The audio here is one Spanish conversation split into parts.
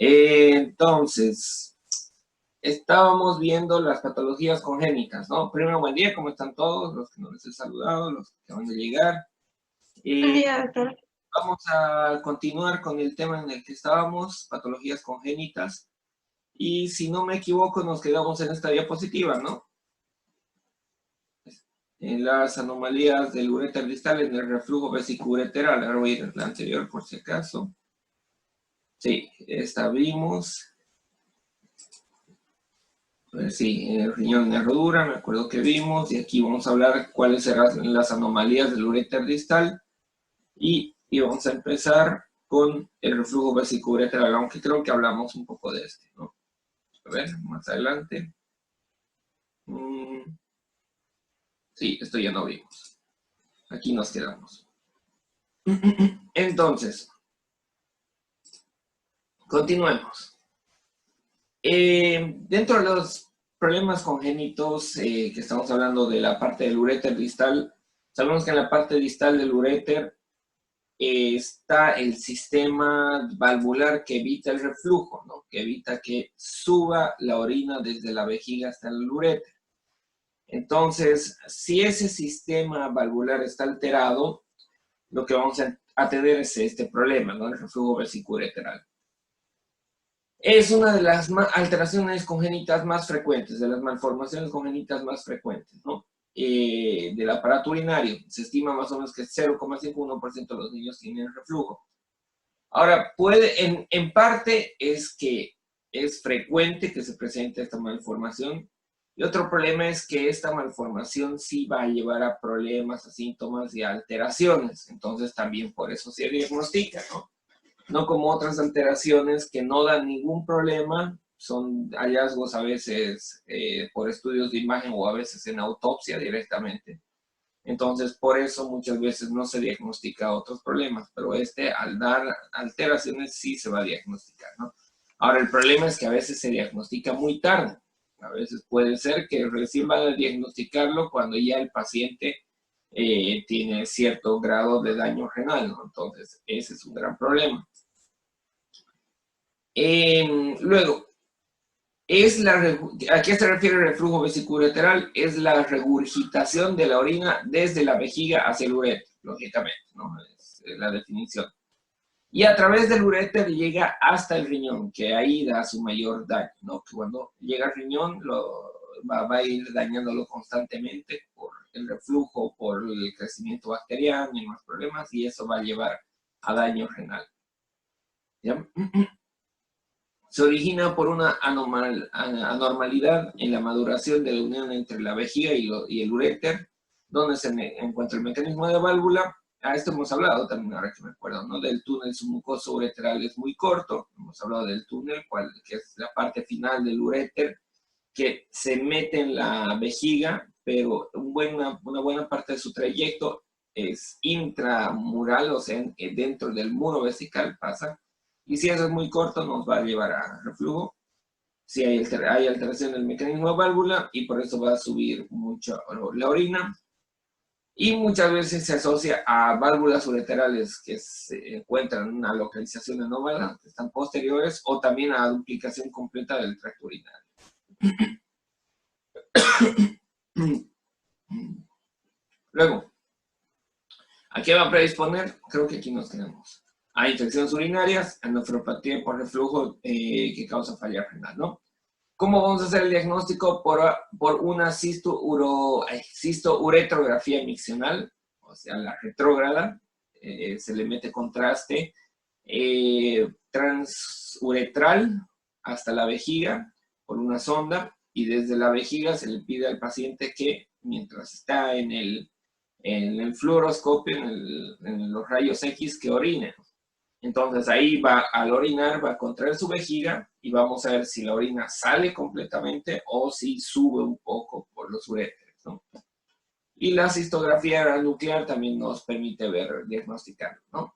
Entonces, estábamos viendo las patologías congénitas, ¿no? Primero, buen día, ¿cómo están todos? Los que no les he saludado, los que acaban de llegar. Buen día, doctor. Vamos a continuar con el tema en el que estábamos, patologías congénitas. Y si no me equivoco, nos quedamos en esta diapositiva, ¿no? En las anomalías del uréter distal en el reflujo vesicoureteral. Ahora voy a ir a la anterior por si acaso. Sí, esta vimos. Sí, el riñón de rodura, me acuerdo que vimos. Y aquí vamos a hablar cuáles serán las anomalías del uréter distal. Y vamos a empezar con el reflujo vesicoureteral, aunque creo que hablamos un poco de este, ¿no? A ver, más adelante. Sí, esto ya no vimos. Aquí nos quedamos. Entonces, continuemos. Dentro de los problemas congénitos que estamos hablando de la parte del uréter distal, sabemos que en la parte distal del uréter está el sistema valvular que evita el reflujo, ¿no? Que evita que suba la orina desde la vejiga hasta el uréter. Entonces, si ese sistema valvular está alterado, lo que vamos a tener es este problema, ¿no? El reflujo vesicoureteral. Es una de las alteraciones congénitas más frecuentes, de las malformaciones congénitas más frecuentes, ¿no? Del aparato urinario. Se estima más o menos que 0,51% de los niños tienen reflujo. Ahora, en parte es que es frecuente que se presente esta malformación. Y otro problema es que esta malformación sí va a llevar a problemas, a síntomas y a alteraciones. Entonces también por eso se diagnostica, ¿no? No como otras alteraciones que no dan ningún problema, son hallazgos a veces por estudios de imagen o a veces en autopsia directamente. Entonces, por eso muchas veces no se diagnostica otros problemas, pero al dar alteraciones sí se va a diagnosticar, ¿no? Ahora, el problema es que a veces se diagnostica muy tarde. A veces puede ser que recién van a diagnosticarlo cuando ya el paciente tiene cierto grado de daño renal, ¿no? Entonces, ese es un gran problema. Luego, ¿a qué se refiere el reflujo vesicoureteral? Es la regurgitación de la orina desde la vejiga hacia el uréter, lógicamente, ¿no? Es la definición. Y a través del uréter llega hasta el riñón, que ahí da su mayor daño, ¿no? Que cuando llega al riñón va a ir dañándolo constantemente por el reflujo, por el crecimiento bacteriano y más problemas, y eso va a llevar a daño renal. ¿Ya? Se origina por una anormalidad en la maduración de la unión entre la vejiga y el uréter, donde se encuentra el mecanismo de válvula. A esto hemos hablado también, ahora que me acuerdo, ¿no? Del túnel submucoso ureteral es muy corto. Hemos hablado del túnel, que es la parte final del uréter, que se mete en la vejiga, pero una buena parte de su trayecto es intramural, o sea, dentro del muro vesical pasa. Y si eso es muy corto, nos va a llevar a reflujo. Si hay alteración del mecanismo de válvula y por eso va a subir mucho la orina. Y muchas veces se asocia a válvulas ureterales que se encuentran en una localización anómala, que están posteriores, o también a duplicación completa del tracto urinario. Luego, ¿a qué va a predisponer? Creo que aquí nos quedamos. A infecciones urinarias, a nefropatía por reflujo que causa falla renal, ¿no? ¿Cómo vamos a hacer el diagnóstico? Por una cistouretrografía miccional, o sea, la retrógrada. Se le mete contraste transuretral hasta la vejiga por una sonda, y desde la vejiga se le pide al paciente que, mientras está en el fluoroscopio, en los rayos X, que orine. Entonces ahí al orinar va a contraer su vejiga y vamos a ver si la orina sale completamente o si sube un poco por los uréteres, ¿no? Y la cistografía nuclear también nos permite diagnosticarlo, ¿no?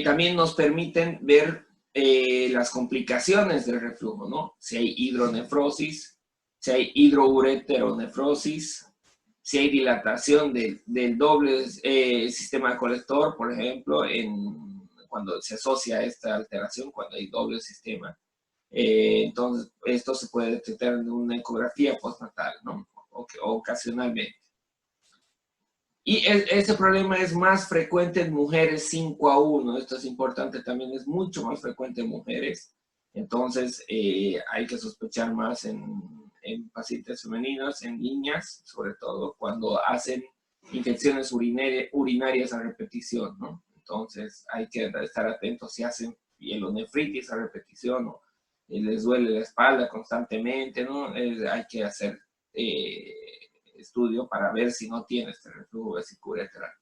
También nos permiten ver las complicaciones del reflujo, ¿no? Si hay hidronefrosis, si hay hidroureteronefrosis, si hay dilatación del doble sistema colector, por ejemplo, cuando se asocia a esta alteración, cuando hay doble sistema. Entonces, esto se puede detectar en una ecografía postnatal, ¿no? Ocasionalmente. Y este problema es más frecuente en mujeres 5:1. Esto es importante también, es mucho más frecuente en mujeres. Entonces, hay que sospechar más en pacientes femeninas, en niñas, sobre todo, cuando hacen infecciones urinarias a repetición, ¿no? Entonces, hay que estar atentos si hacen pielonefritis a repetición o les duele la espalda constantemente, ¿no? Hay que hacer estudio para ver si no tiene este reflujo vesicoureteral.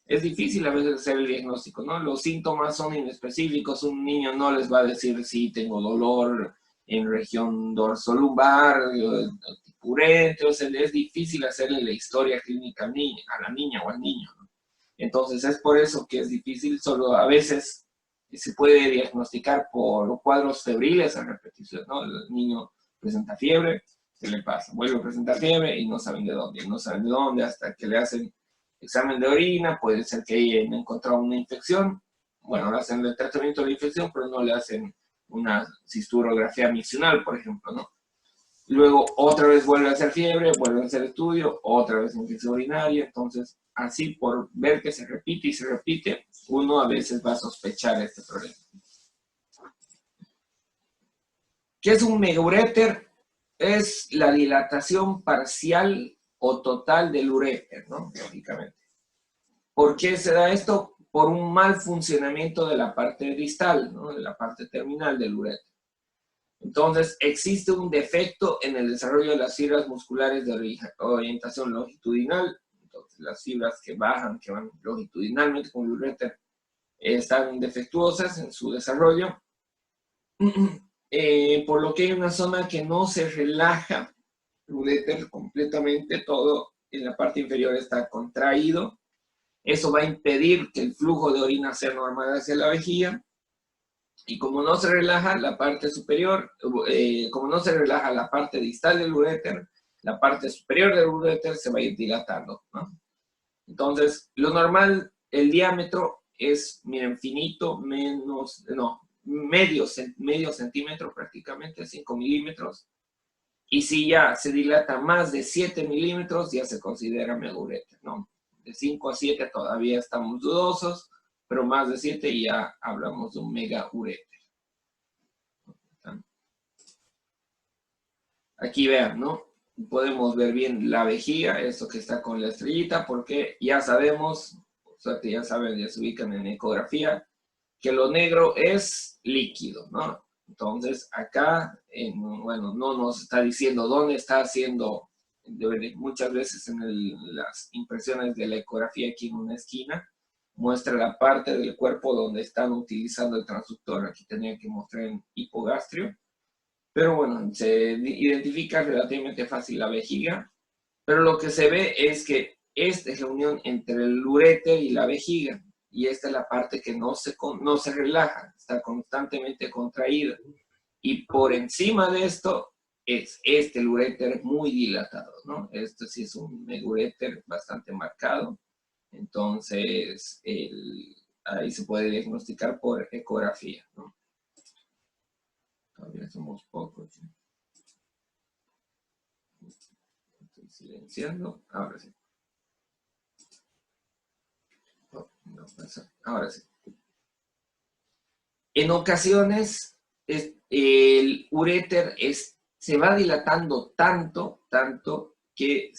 Es difícil a veces hacer el diagnóstico, ¿no? Los síntomas son inespecíficos. Un niño no les va a decir si tengo dolor en región dorsolumbar, urete, o sea, es difícil hacerle la historia clínica a la niña o al niño, ¿no? Entonces es por eso que es difícil, solo a veces se puede diagnosticar por cuadros febriles a repetición, ¿no? El niño presenta fiebre, ¿qué le pasa? Vuelve a presentar fiebre y no saben de dónde, y no saben de dónde hasta que le hacen examen de orina, puede ser que hayan encontrado una infección, bueno, le hacen el tratamiento de la infección, pero no le hacen una cisturografía miccional, por ejemplo, ¿no? Luego otra vez vuelve a hacer fiebre, vuelve a hacer estudio, otra vez infección urinaria, entonces así por ver que se repite y se repite, uno a veces va a sospechar este problema. ¿Qué es un megauréter? Es la dilatación parcial o total del uréter, ¿no? Lógicamente. ¿Por qué se da esto? Por un mal funcionamiento de la parte distal, ¿no? De la parte terminal del uréter. Entonces, existe un defecto en el desarrollo de las fibras musculares de orientación longitudinal. Entonces, las fibras que bajan, que van longitudinalmente con el uréter, están defectuosas en su desarrollo. Por lo que hay una zona que no se relaja, el uréter completamente, todo en la parte inferior está contraído. Eso va a impedir que el flujo de orina sea normal hacia la vejiga. Y como no se relaja la parte superior, como no se relaja la parte distal del uréter, la parte superior del uréter se va a ir dilatando, ¿no? Entonces, lo normal, el diámetro es, miren, finito, medio centímetro prácticamente, 5 milímetros. Y si ya se dilata más de 7 milímetros, ya se considera megauréter, ¿no? De 5 a 7 todavía estamos dudosos, pero más de 7 ya hablamos de un megauréter. Aquí vean, ¿no? Podemos ver bien la vejiga, esto que está con la estrellita, porque ya sabemos, o sea que ya saben, ya se ubican en ecografía, que lo negro es líquido, ¿no? Entonces, acá, bueno, no nos está diciendo dónde está haciendo, muchas veces en las impresiones de la ecografía aquí en una esquina, muestra la parte del cuerpo donde están utilizando el transductor. Aquí tenía que mostrar en hipogastrio. Pero bueno, se identifica relativamente fácil la vejiga, pero lo que se ve es que esta es la unión entre el uréter y la vejiga, y esta es la parte que no se relaja, está constantemente contraída. Y por encima de esto es el uréter muy dilatado, ¿no? Esto sí es un uréter bastante marcado, entonces ahí se puede diagnosticar por ecografía, ¿no? Todavía somos pocos. Estoy silenciando. Ahora sí. Oh, no pasa. Ahora sí. En ocasiones, el uréter se va dilatando tanto que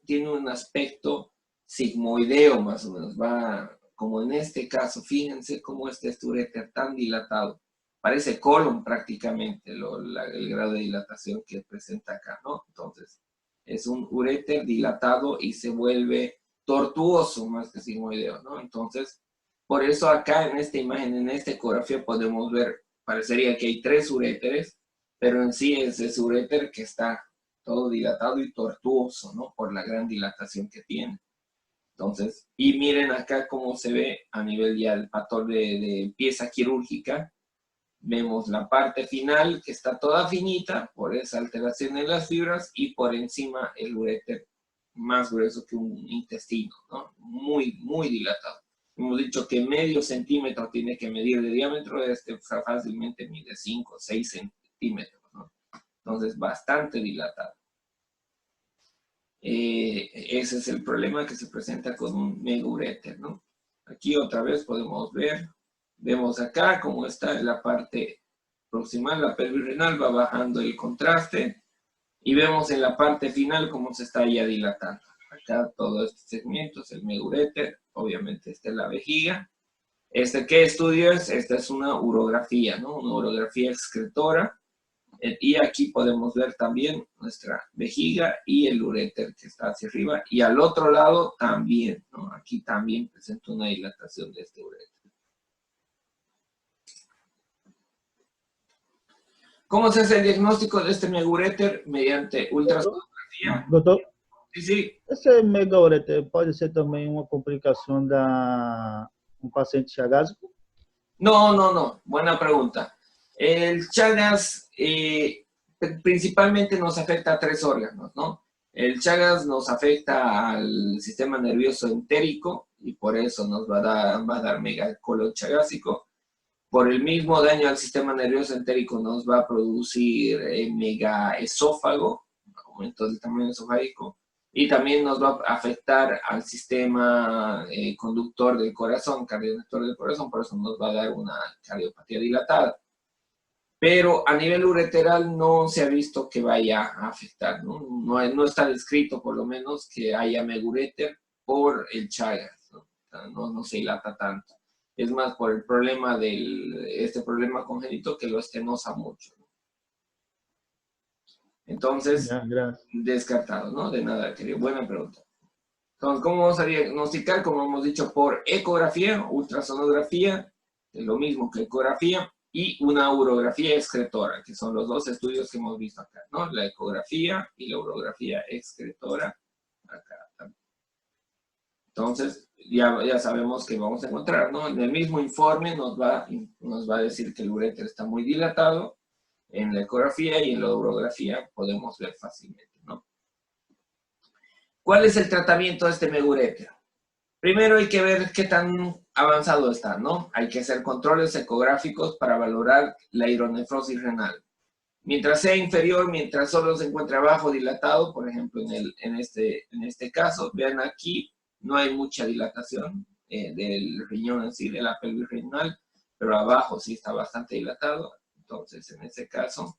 tiene un aspecto sigmoideo más o menos. Va, como en este caso, fíjense cómo este uréter tan dilatado. Parece colon prácticamente el grado de dilatación que presenta acá, ¿no? Entonces, es un uréter dilatado y se vuelve tortuoso más que sigmoideo, ¿no? Entonces, por eso acá en esta imagen, en esta ecografía podemos ver, parecería que hay 3 uréteres, pero en sí es ese uréter que está todo dilatado y tortuoso, ¿no? Por la gran dilatación que tiene. Entonces, y miren acá cómo se ve a nivel ya del patrón de pieza quirúrgica. Vemos la parte final que está toda finita por esa alteración en las fibras y por encima el uréter más grueso que un intestino, ¿no? Muy, muy dilatado. hemos dicho que medio centímetro tiene que medir de diámetro, fácilmente mide 5 o 6 centímetros, ¿no? Entonces, bastante dilatado. Ese es el problema que se presenta con un megauréter, ¿no? Aquí otra vez podemos ver, vemos acá cómo está en la parte proximal, la pelvis renal va bajando el contraste, y vemos en la parte final cómo se está ya dilatando. Acá todo este segmento es el megauréter, obviamente esta es la vejiga. ¿Qué estudio es? Esta es una urografía, ¿no? Una urografía excretora. Y aquí podemos ver también nuestra vejiga y el uréter que está hacia arriba. Y al otro lado también, ¿no? Aquí también presenta una dilatación de este uréter. ¿Cómo se hace el diagnóstico de este megauréter? Mediante ultrasonografia. Doutor, Sí, sí. esse megauréter pode ser também uma complicação da um paciente chagásico? No, no, no. Buena pregunta. El Chagas principalmente nos afecta a 3 órganos, ¿no? El Chagas nos afecta al sistema nervioso entérico y por eso nos va a dar megacolon chagásico. Por el mismo daño al sistema nervioso entérico nos va a producir megaesófago, aumento del tamaño esofágico, y también nos va a afectar al sistema conductor del corazón, cardioconductor del corazón, por eso nos va a dar una cardiopatía dilatada. Pero a nivel ureteral no se ha visto que vaya a afectar, ¿no? No está descrito, por lo menos, que haya megauréter por el Chagas, ¿no? No se dilata tanto. Es más por el problema este problema congénito que lo estenosa mucho, ¿no? Entonces, descartado, ¿no? De nada, querido. Buena pregunta. Entonces, ¿cómo vamos a diagnosticar? Como hemos dicho, por ecografía, ultrasonografía, es lo mismo que ecografía, y una urografía excretora, que son los 2 estudios que hemos visto acá, ¿no? La ecografía y la urografía excretora, acá también. Entonces, ya sabemos que vamos a encontrar, ¿no? En el mismo informe nos va a decir que el uréter está muy dilatado, en la ecografía y en la urografía podemos ver fácilmente, ¿no? ¿Cuál es el tratamiento de este megauréter? Primero hay que ver qué tan avanzado está, ¿no? Hay que hacer controles ecográficos para valorar la hidronefrosis renal. Mientras sea inferior, mientras solo se encuentre abajo dilatado, por ejemplo, en este caso, vean aquí, no hay mucha dilatación del riñón en sí, de la pelvis renal, pero abajo sí está bastante dilatado. Entonces, en ese caso,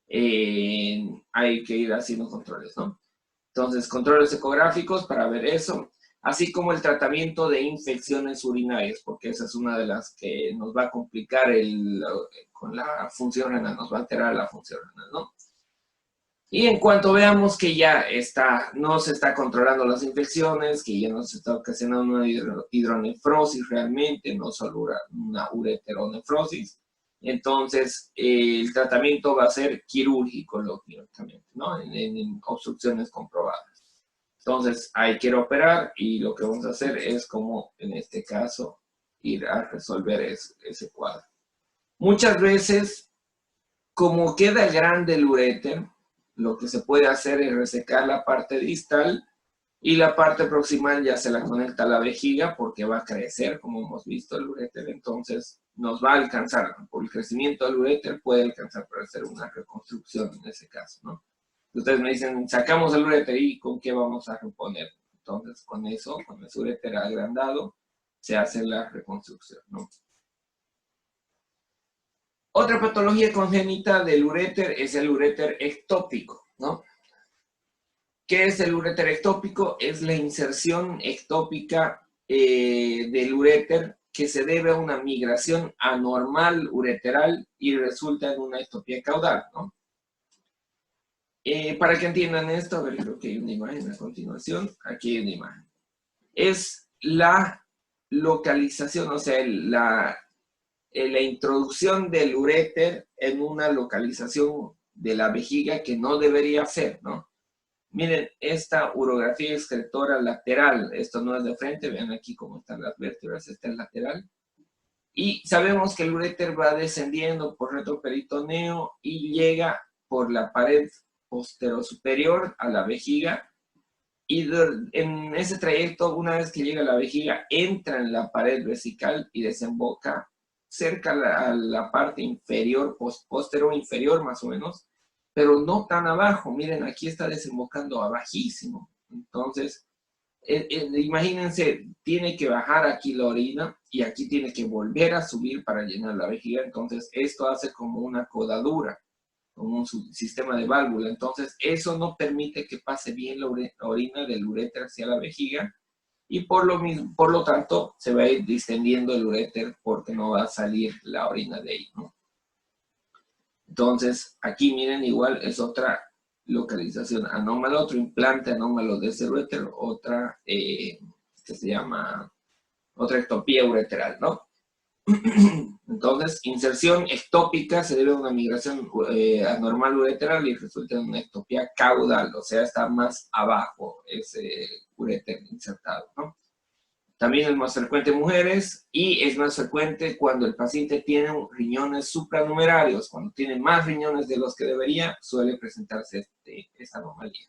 hay que ir haciendo controles, ¿no? Entonces, controles ecográficos para ver eso, así como el tratamiento de infecciones urinarias, porque esa es una de las que nos va a complicar con la función renal, nos va a alterar la función renal, ¿no? Y en cuanto veamos que ya no se está controlando las infecciones, que ya no se está ocasionando una hidronefrosis realmente, no solo una ureteronefrosis, entonces el tratamiento va a ser quirúrgico, lógicamente, ¿no? En obstrucciones comprobadas. Entonces hay que ir a operar y lo que vamos a hacer es, como en este caso, ir a resolver ese cuadro. Muchas veces, como queda grande el uréter, lo que se puede hacer es resecar la parte distal y la parte proximal ya se la conecta a la vejiga porque va a crecer, como hemos visto, el uréter. Entonces nos va a alcanzar, por el crecimiento del uréter puede alcanzar para hacer una reconstrucción en ese caso, ¿no? Ustedes me dicen, sacamos el uréter y ¿con qué vamos a reponer? Entonces con eso, con el uréter agrandado, se hace la reconstrucción, ¿no? Otra patología congénita del uréter es el uréter ectópico, ¿no? ¿Qué es el uréter ectópico? Es la inserción ectópica del uréter que se debe a una migración anormal ureteral y resulta en una ectopía caudal, ¿no? Para que entiendan esto, a ver, creo que hay una imagen a continuación. Aquí hay una imagen. Es la localización, o sea, la introducción del uréter en una localización de la vejiga que no debería ser, ¿no? Miren, esta urografía excretora lateral, esto no es de frente, vean aquí cómo están las vértebras, esta es lateral. Y sabemos que el uréter va descendiendo por retroperitoneo y llega por la pared posterosuperior a la vejiga Y en ese trayecto, una vez que llega a la vejiga, entra en la pared vesical y desemboca cerca a la parte inferior, posterior inferior más o menos, pero no tan abajo. Miren, aquí está desembocando abajísimo. Entonces, imagínense, tiene que bajar aquí la orina y aquí tiene que volver a subir para llenar la vejiga. Entonces, esto hace como una codadura, como un sistema de válvula. Entonces, eso no permite que pase bien la orina del uréter hacia la vejiga y por lo tanto se va a ir distendiendo el uréter porque no va a salir la orina de ahí, ¿no? Entonces, aquí miren, igual es otra localización anómala, otro implante anómalo de ese uréter, otra que se llama, otra ectopía ureteral, ¿no? Entonces, inserción ectópica se debe a una migración anormal ureteral y resulta en una ectopía caudal, o sea, está más abajo ese uréter insertado, ¿no? También es más frecuente en mujeres y es más frecuente cuando el paciente tiene riñones supranumerarios. Cuando tiene más riñones de los que debería, suele presentarse esta anomalía.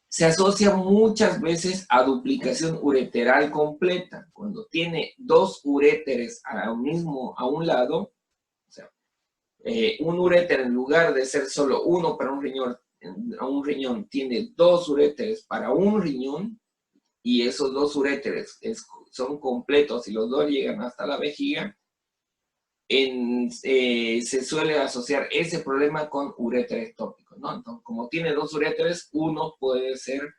Se asocia muchas veces a duplicación ureteral completa. Cuando tiene dos uréteres a un lado, o sea, un uréter en lugar de ser solo uno para un riñón tiene dos uréteres para un riñón, y esos dos uréteres son completos y los dos llegan hasta la vejiga, se suele asociar ese problema con uréter ectópico, ¿no? Entonces, como tiene dos uréteres, uno puede ser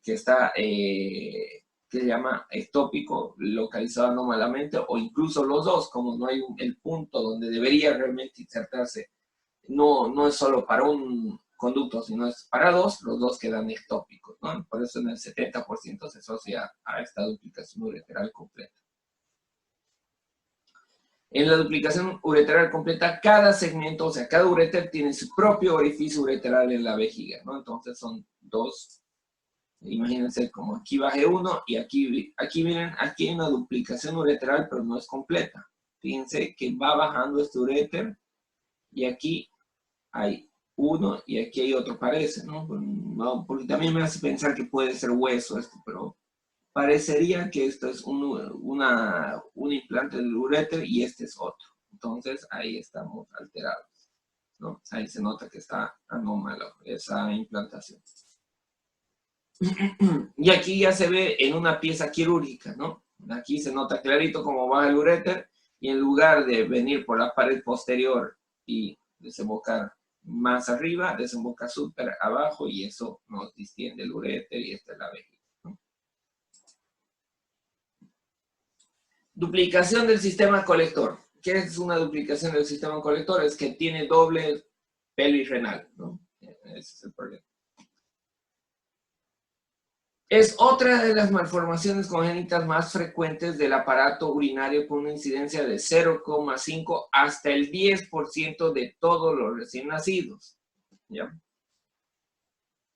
que está, que se llama ectópico, localizado anómalamente, o incluso los dos, como no hay el punto donde debería realmente insertarse, no es solo para un conducto, sino es para dos, los dos quedan ectópicos, ¿no? Por eso en el 70% se asocia a esta duplicación ureteral completa. En la duplicación ureteral completa, cada segmento, o sea, cada uréter tiene su propio orificio ureteral en la vejiga, ¿no? Entonces son dos. Imagínense como aquí bajé uno y aquí miren, aquí hay una duplicación ureteral, pero no es completa. Fíjense que va bajando este uréter y aquí hay uno y aquí hay otro, parece, ¿no? Porque también me hace pensar que puede ser hueso esto, pero parecería que esto es un implante del uréter y este es otro. Entonces ahí estamos alterados, ¿no? Ahí se nota que está anómalo esa implantación. Y aquí ya se ve en una pieza quirúrgica, ¿no? Aquí se nota clarito cómo baja el uréter y en lugar de venir por la pared posterior y desembocar más arriba, desemboca súper abajo y eso nos distiende el uréter y esta es la vejiga, ¿no? Duplicación del sistema colector. ¿Qué es una duplicación del sistema colector? Es que tiene doble pelvis renal, ¿no? Ese es el problema. Es otra de las malformaciones congénitas más frecuentes del aparato urinario con una incidencia de 0,5 hasta el 10% de todos los recién nacidos, ¿ya?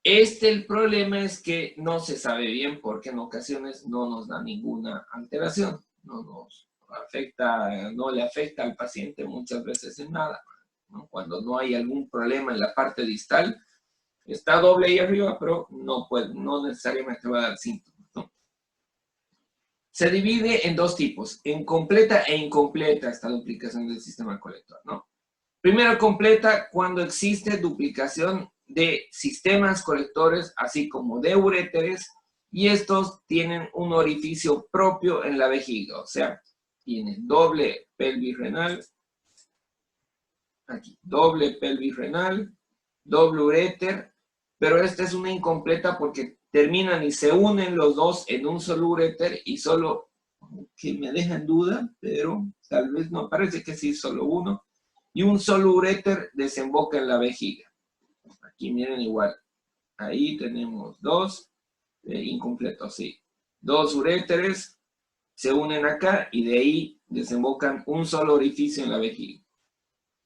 El problema es que no se sabe bien porque en ocasiones no nos da ninguna alteración, no nos afecta, no le afecta al paciente muchas veces en nada, ¿no? Cuando no hay algún problema en la parte distal, está doble ahí arriba, pero no necesariamente va a dar síntomas, ¿no? Se divide en dos tipos, en completa e incompleta esta duplicación del sistema colector, ¿no? Primero, completa cuando existe duplicación de sistemas colectores, así como de uréteres, y estos tienen un orificio propio en la vejiga, o sea, tienen doble pelvis renal, aquí, doble pelvis renal, doble uréter, pero esta es una incompleta porque terminan y se unen los dos en un solo uréter y solo, que me deja en duda, pero tal vez no, parece que sí, solo uno, y un solo uréter desemboca en la vejiga. Aquí miren igual, ahí tenemos dos, incompletos, sí. Dos uréteres se unen acá y de ahí desembocan un solo orificio en la vejiga.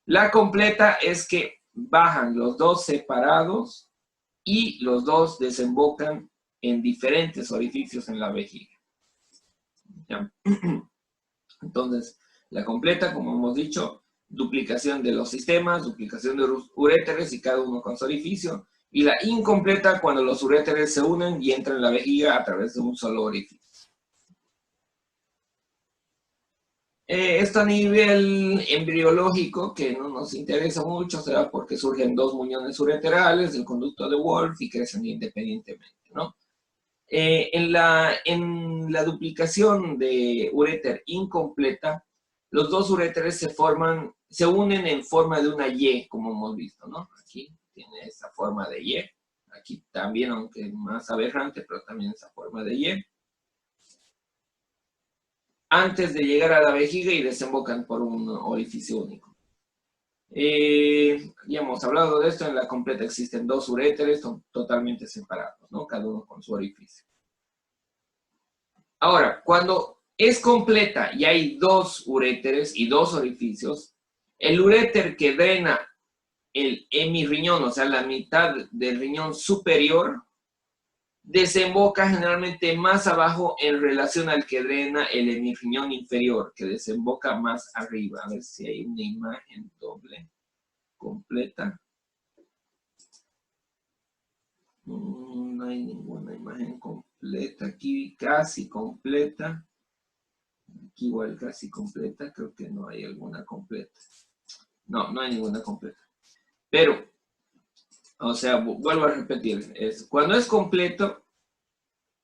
La completa es que bajan los dos separados y los dos desembocan en diferentes orificios en la vejiga. ¿Ya? Entonces, la completa, como hemos dicho, duplicación de los sistemas, duplicación de los uréteres y cada uno con su orificio. Y la incompleta cuando los uréteres se unen y entran en la vejiga a través de un solo orificio. Esto a nivel embriológico, que no nos interesa mucho, o sea, porque surgen dos muñones ureterales del conducto de Wolff y crecen independientemente, ¿no? En la duplicación de uréter incompleta, los dos uréteres se unen en forma de una Y, como hemos visto, ¿no? Aquí tiene esa forma de Y. Aquí también, aunque más aberrante, pero también esa forma de Y. Antes de llegar a la vejiga y desembocan por un orificio único. Ya hemos hablado de esto, en la completa existen dos uréteres totalmente separados, ¿no? Cada uno con su orificio. Ahora, cuando es completa y hay dos uréteres y dos orificios, el uréter que drena el hemirriñón, o sea, la mitad del riñón superior, desemboca generalmente más abajo en relación al que drena el hemirriñón inferior, que desemboca más arriba. A ver si hay una imagen doble, completa. No hay ninguna imagen completa aquí, casi completa. Aquí igual casi completa, creo que no hay alguna completa. No, no hay ninguna completa. Pero, o sea, vuelvo a repetir, cuando es completo,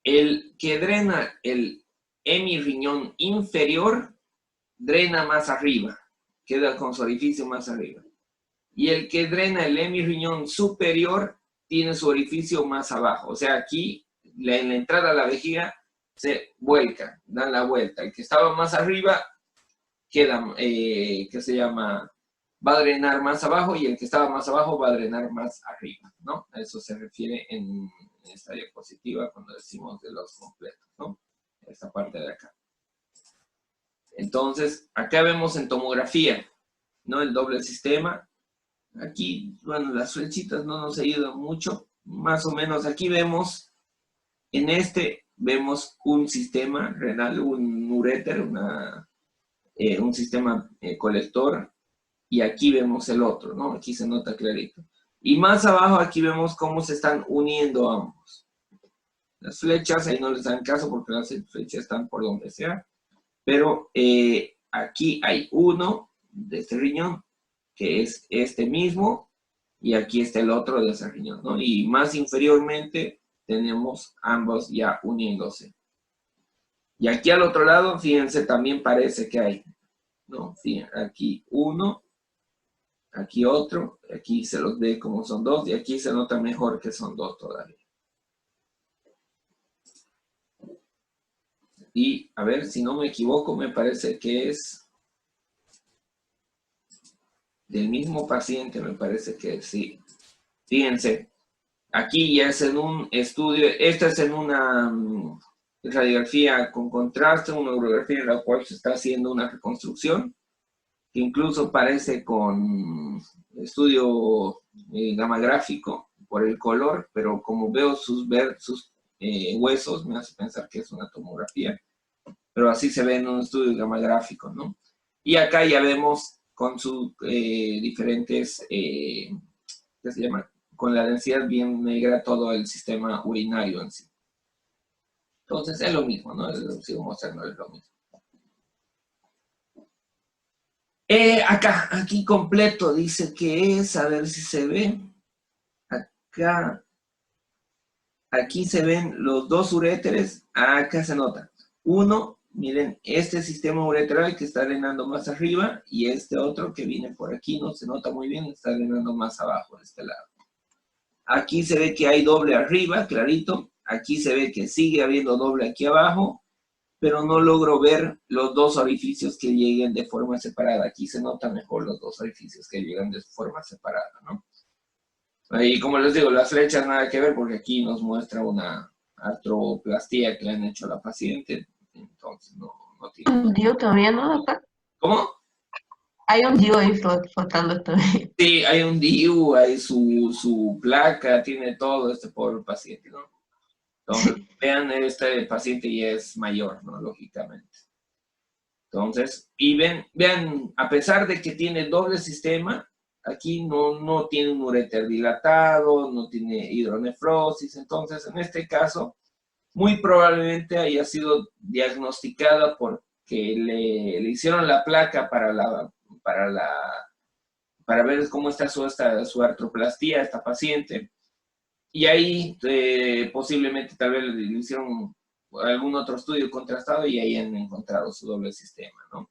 el que drena el hemirriñón inferior drena más arriba, queda con su orificio más arriba. Y el que drena el hemirriñón superior tiene su orificio más abajo. O sea, aquí, en la entrada a la vejiga, se vuelca, dan la vuelta. El que estaba más arriba queda, que se llama, va a drenar más abajo, y el que estaba más abajo va a drenar más arriba, ¿no? A eso se refiere en esta diapositiva cuando decimos de los completos, ¿no? Esta parte de acá. Entonces, acá vemos en tomografía, ¿no? El doble sistema. Aquí, bueno, las flechitas no nos ayudan mucho. Más o menos aquí vemos, en vemos un sistema renal, un uréter, un sistema colector, y aquí vemos el otro, ¿no? Aquí se nota clarito. Y más abajo aquí vemos cómo se están uniendo ambos. Las flechas, ahí no les dan caso porque las flechas están por donde sea, pero aquí hay uno de este riñón, que es este mismo, y aquí está el otro de ese riñón, ¿no? Y más inferiormente tenemos ambos ya uniéndose. Y aquí al otro lado, fíjense, también parece que hay, ¿no? Fíjense, aquí uno, aquí otro, aquí se los ve como son dos, y aquí se nota mejor que son dos todavía. Y, a ver, si no me equivoco, me parece que es del mismo paciente, me parece que sí. Fíjense, aquí ya es en un estudio, esta es en una radiografía con contraste, una urografía en la cual se está haciendo una reconstrucción, que incluso parece con estudio gamagráfico por el color, pero como veo sus huesos, me hace pensar que es una tomografía, pero así se ve en un estudio gamagráfico, ¿no? Y acá ya vemos con sus diferentes, ¿qué se llama? Con la densidad bien negra todo el sistema urinario en sí. Entonces es lo mismo, ¿no? Sigo mostrando, es lo mismo. Acá, aquí completo, dice que es, a ver si se ve. Acá, aquí se ven los dos uréteres, acá se nota. Uno, miren, este sistema ureteral que está drenando más arriba, y este otro que viene por aquí, no se nota muy bien, está drenando más abajo, de este lado. Aquí se ve que hay doble arriba, clarito. Aquí se ve que sigue habiendo doble aquí abajo, pero no logro ver los dos orificios que lleguen de forma separada. Aquí se notan mejor los dos orificios que llegan de forma separada, ¿no? Y como les digo, las flechas nada que ver porque aquí nos muestra una artroplastía que le han hecho a la paciente, entonces no tiene. Un DIU también, ¿no, doctor? ¿Cómo? Hay un DIU ahí flotando también. Sí, hay un DIU, hay su placa, tiene todo este pobre paciente, ¿no? Entonces, vean, este paciente ya es mayor, ¿no? Lógicamente. Entonces, y vean, a pesar de que tiene doble sistema, Aquí no tiene un uréter dilatado, no tiene hidronefrosis, entonces en este caso muy probablemente haya sido diagnosticada porque le hicieron la placa para ver cómo está su artroplastía a esta paciente, y ahí posiblemente tal vez le hicieron algún otro estudio contrastado y ahí han encontrado su doble sistema, ¿no?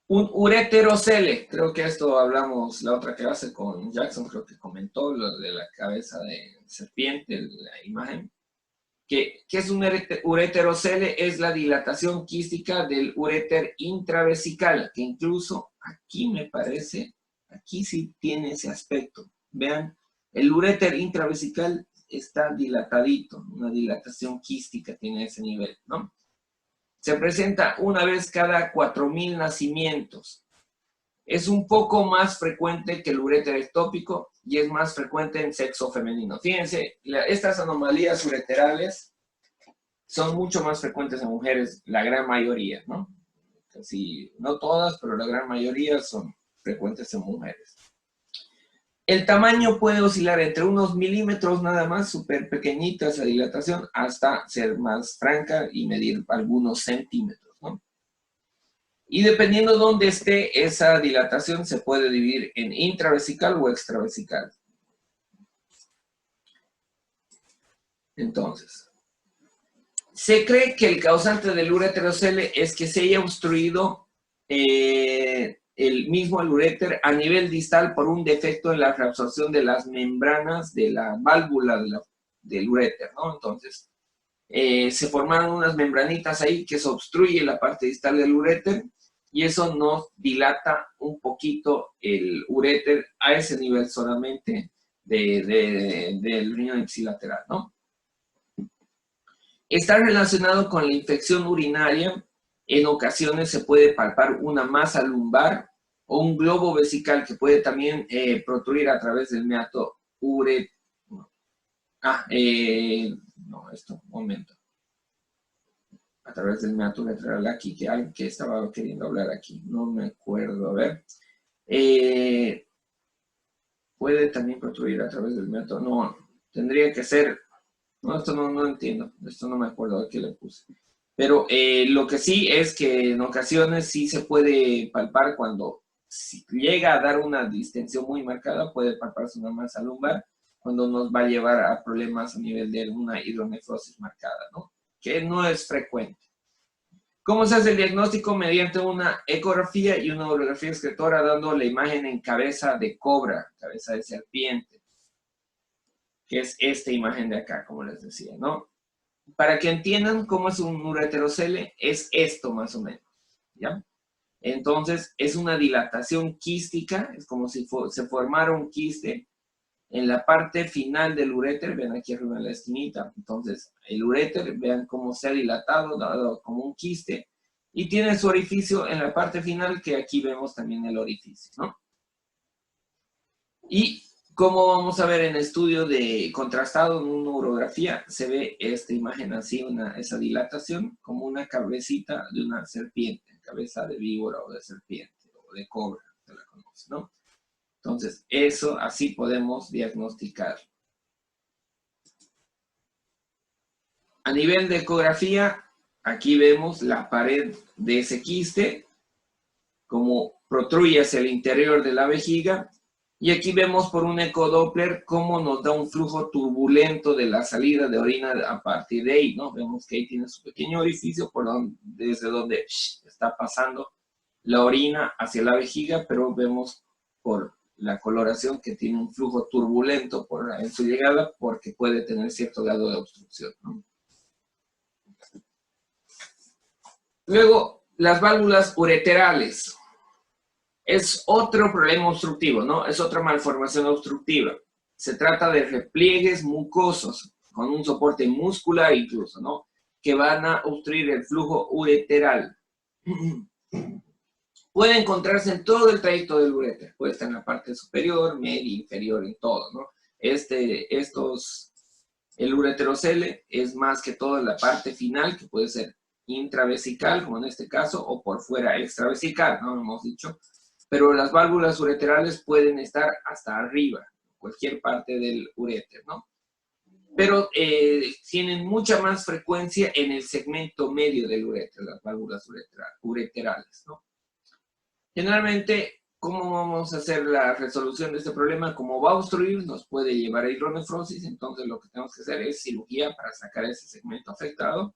Un ureterocele, creo que esto hablamos la otra clase con Jackson, creo que comentó lo de la cabeza de serpiente, la imagen. ¿Qué es un ureterocele? Es la dilatación quística del uréter intravesical, que incluso aquí me parece, aquí sí tiene ese aspecto. Vean, el uréter intravesical está dilatadito, una dilatación quística tiene ese nivel, ¿no? Se presenta una vez cada 4.000 nacimientos. Es un poco más frecuente que el uréter ectópico y es más frecuente en sexo femenino. Fíjense, estas anomalías ureterales son mucho más frecuentes en mujeres, la gran mayoría, ¿no? Casi, no todas, pero la gran mayoría son frecuentes en mujeres. El tamaño puede oscilar entre unos milímetros nada más, súper pequeñita esa dilatación, hasta ser más franca y medir algunos centímetros, ¿no? Y dependiendo de dónde esté esa dilatación, se puede dividir en intravesical o extravesical. Entonces, se cree que el causante del ureterocele es que se haya obstruido el uréter a nivel distal por un defecto en la reabsorción de las membranas de la válvula del uréter, ¿no? Entonces, se formaron unas membranitas ahí que se obstruye la parte distal del uréter y eso nos dilata un poquito el uréter a ese nivel solamente del riñón ipsilateral, ¿no? Está relacionado con la infección urinaria. En ocasiones se puede palpar una masa lumbar o un globo vesical que puede también protruir a través del meato uretero. A través del meato uretral aquí, que alguien que estaba queriendo hablar aquí, no me acuerdo, a ver. Puede también protruir a través del meato, no, tendría que ser, no, esto no entiendo, esto no me acuerdo a qué le puse. Pero lo que sí es que en ocasiones sí se puede palpar cuando si llega a dar una distensión muy marcada, puede palparse una masa lumbar, cuando nos va a llevar a problemas a nivel de una hidronefrosis marcada, ¿no? Que no es frecuente. ¿Cómo se hace el diagnóstico? Mediante una ecografía y una urografía excretora, dando la imagen en cabeza de cobra, cabeza de serpiente, que es esta imagen de acá, como les decía, ¿no? Para que entiendan cómo es un ureterocele, es esto más o menos, ¿ya? Entonces, es una dilatación quística, es como si se formara un quiste en la parte final del uréter, vean aquí arriba en la esquinita. Entonces, el uréter, vean cómo se ha dilatado, dado como un quiste, y tiene su orificio en la parte final, que aquí vemos también el orificio, ¿no? Y como vamos a ver en estudio de contrastado en una urografía, se ve esta imagen así, esa dilatación, como una cabecita de una serpiente, cabeza de víbora o de serpiente, o de cobra, se la conoce, ¿no? Entonces, eso así podemos diagnosticar. A nivel de ecografía, aquí vemos la pared de ese quiste, como protruye hacia el interior de la vejiga, y aquí vemos por un ecodoppler cómo nos da un flujo turbulento de la salida de orina a partir de ahí, ¿no? Vemos que ahí tiene su pequeño orificio desde donde está pasando la orina hacia la vejiga, pero vemos por la coloración que tiene un flujo turbulento en su llegada porque puede tener cierto grado de obstrucción, ¿no? Luego, las válvulas ureterales. Es otro problema obstructivo, ¿no? Es otra malformación obstructiva. Se trata de repliegues mucosos con un soporte muscular incluso, ¿no? Que van a obstruir el flujo ureteral. Puede encontrarse en todo el trayecto del uréter. Puede estar en la parte superior, media, inferior, en todo, ¿no? El ureterocele es más que todo en la parte final, que puede ser intravesical, como en este caso, o por fuera extravesical, ¿no? Hemos dicho. Pero las válvulas ureterales pueden estar hasta arriba, cualquier parte del uréter, ¿no? Pero tienen mucha más frecuencia en el segmento medio del uréter, las válvulas ureterales, ¿no? Generalmente, ¿cómo vamos a hacer la resolución de este problema? Como va a obstruir, nos puede llevar a hidronefrosis, entonces lo que tenemos que hacer es cirugía para sacar ese segmento afectado.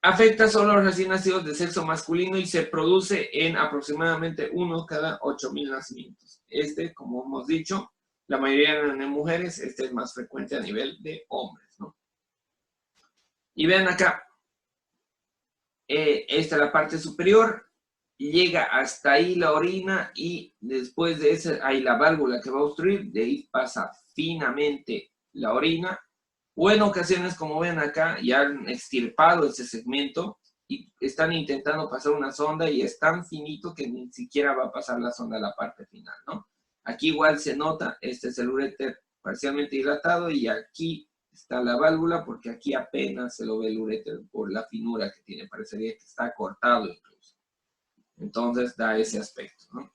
Afecta solo a los recién nacidos de sexo masculino y se produce en aproximadamente 1 cada 8.000 nacimientos. Como hemos dicho, la mayoría de mujeres, es más frecuente a nivel de hombres, ¿no? Y vean acá, esta es la parte superior, llega hasta ahí la orina y después de esa hay la válvula que va a obstruir, de ahí pasa finamente la orina, o en ocasiones, como ven acá, ya han extirpado ese segmento y están intentando pasar una sonda y es tan finito que ni siquiera va a pasar la sonda a la parte final, ¿no? Aquí igual se nota, este es el uréter parcialmente dilatado y aquí está la válvula porque aquí apenas se lo ve el uréter por la finura que tiene, parecería que está cortado incluso. Entonces da ese aspecto, ¿no?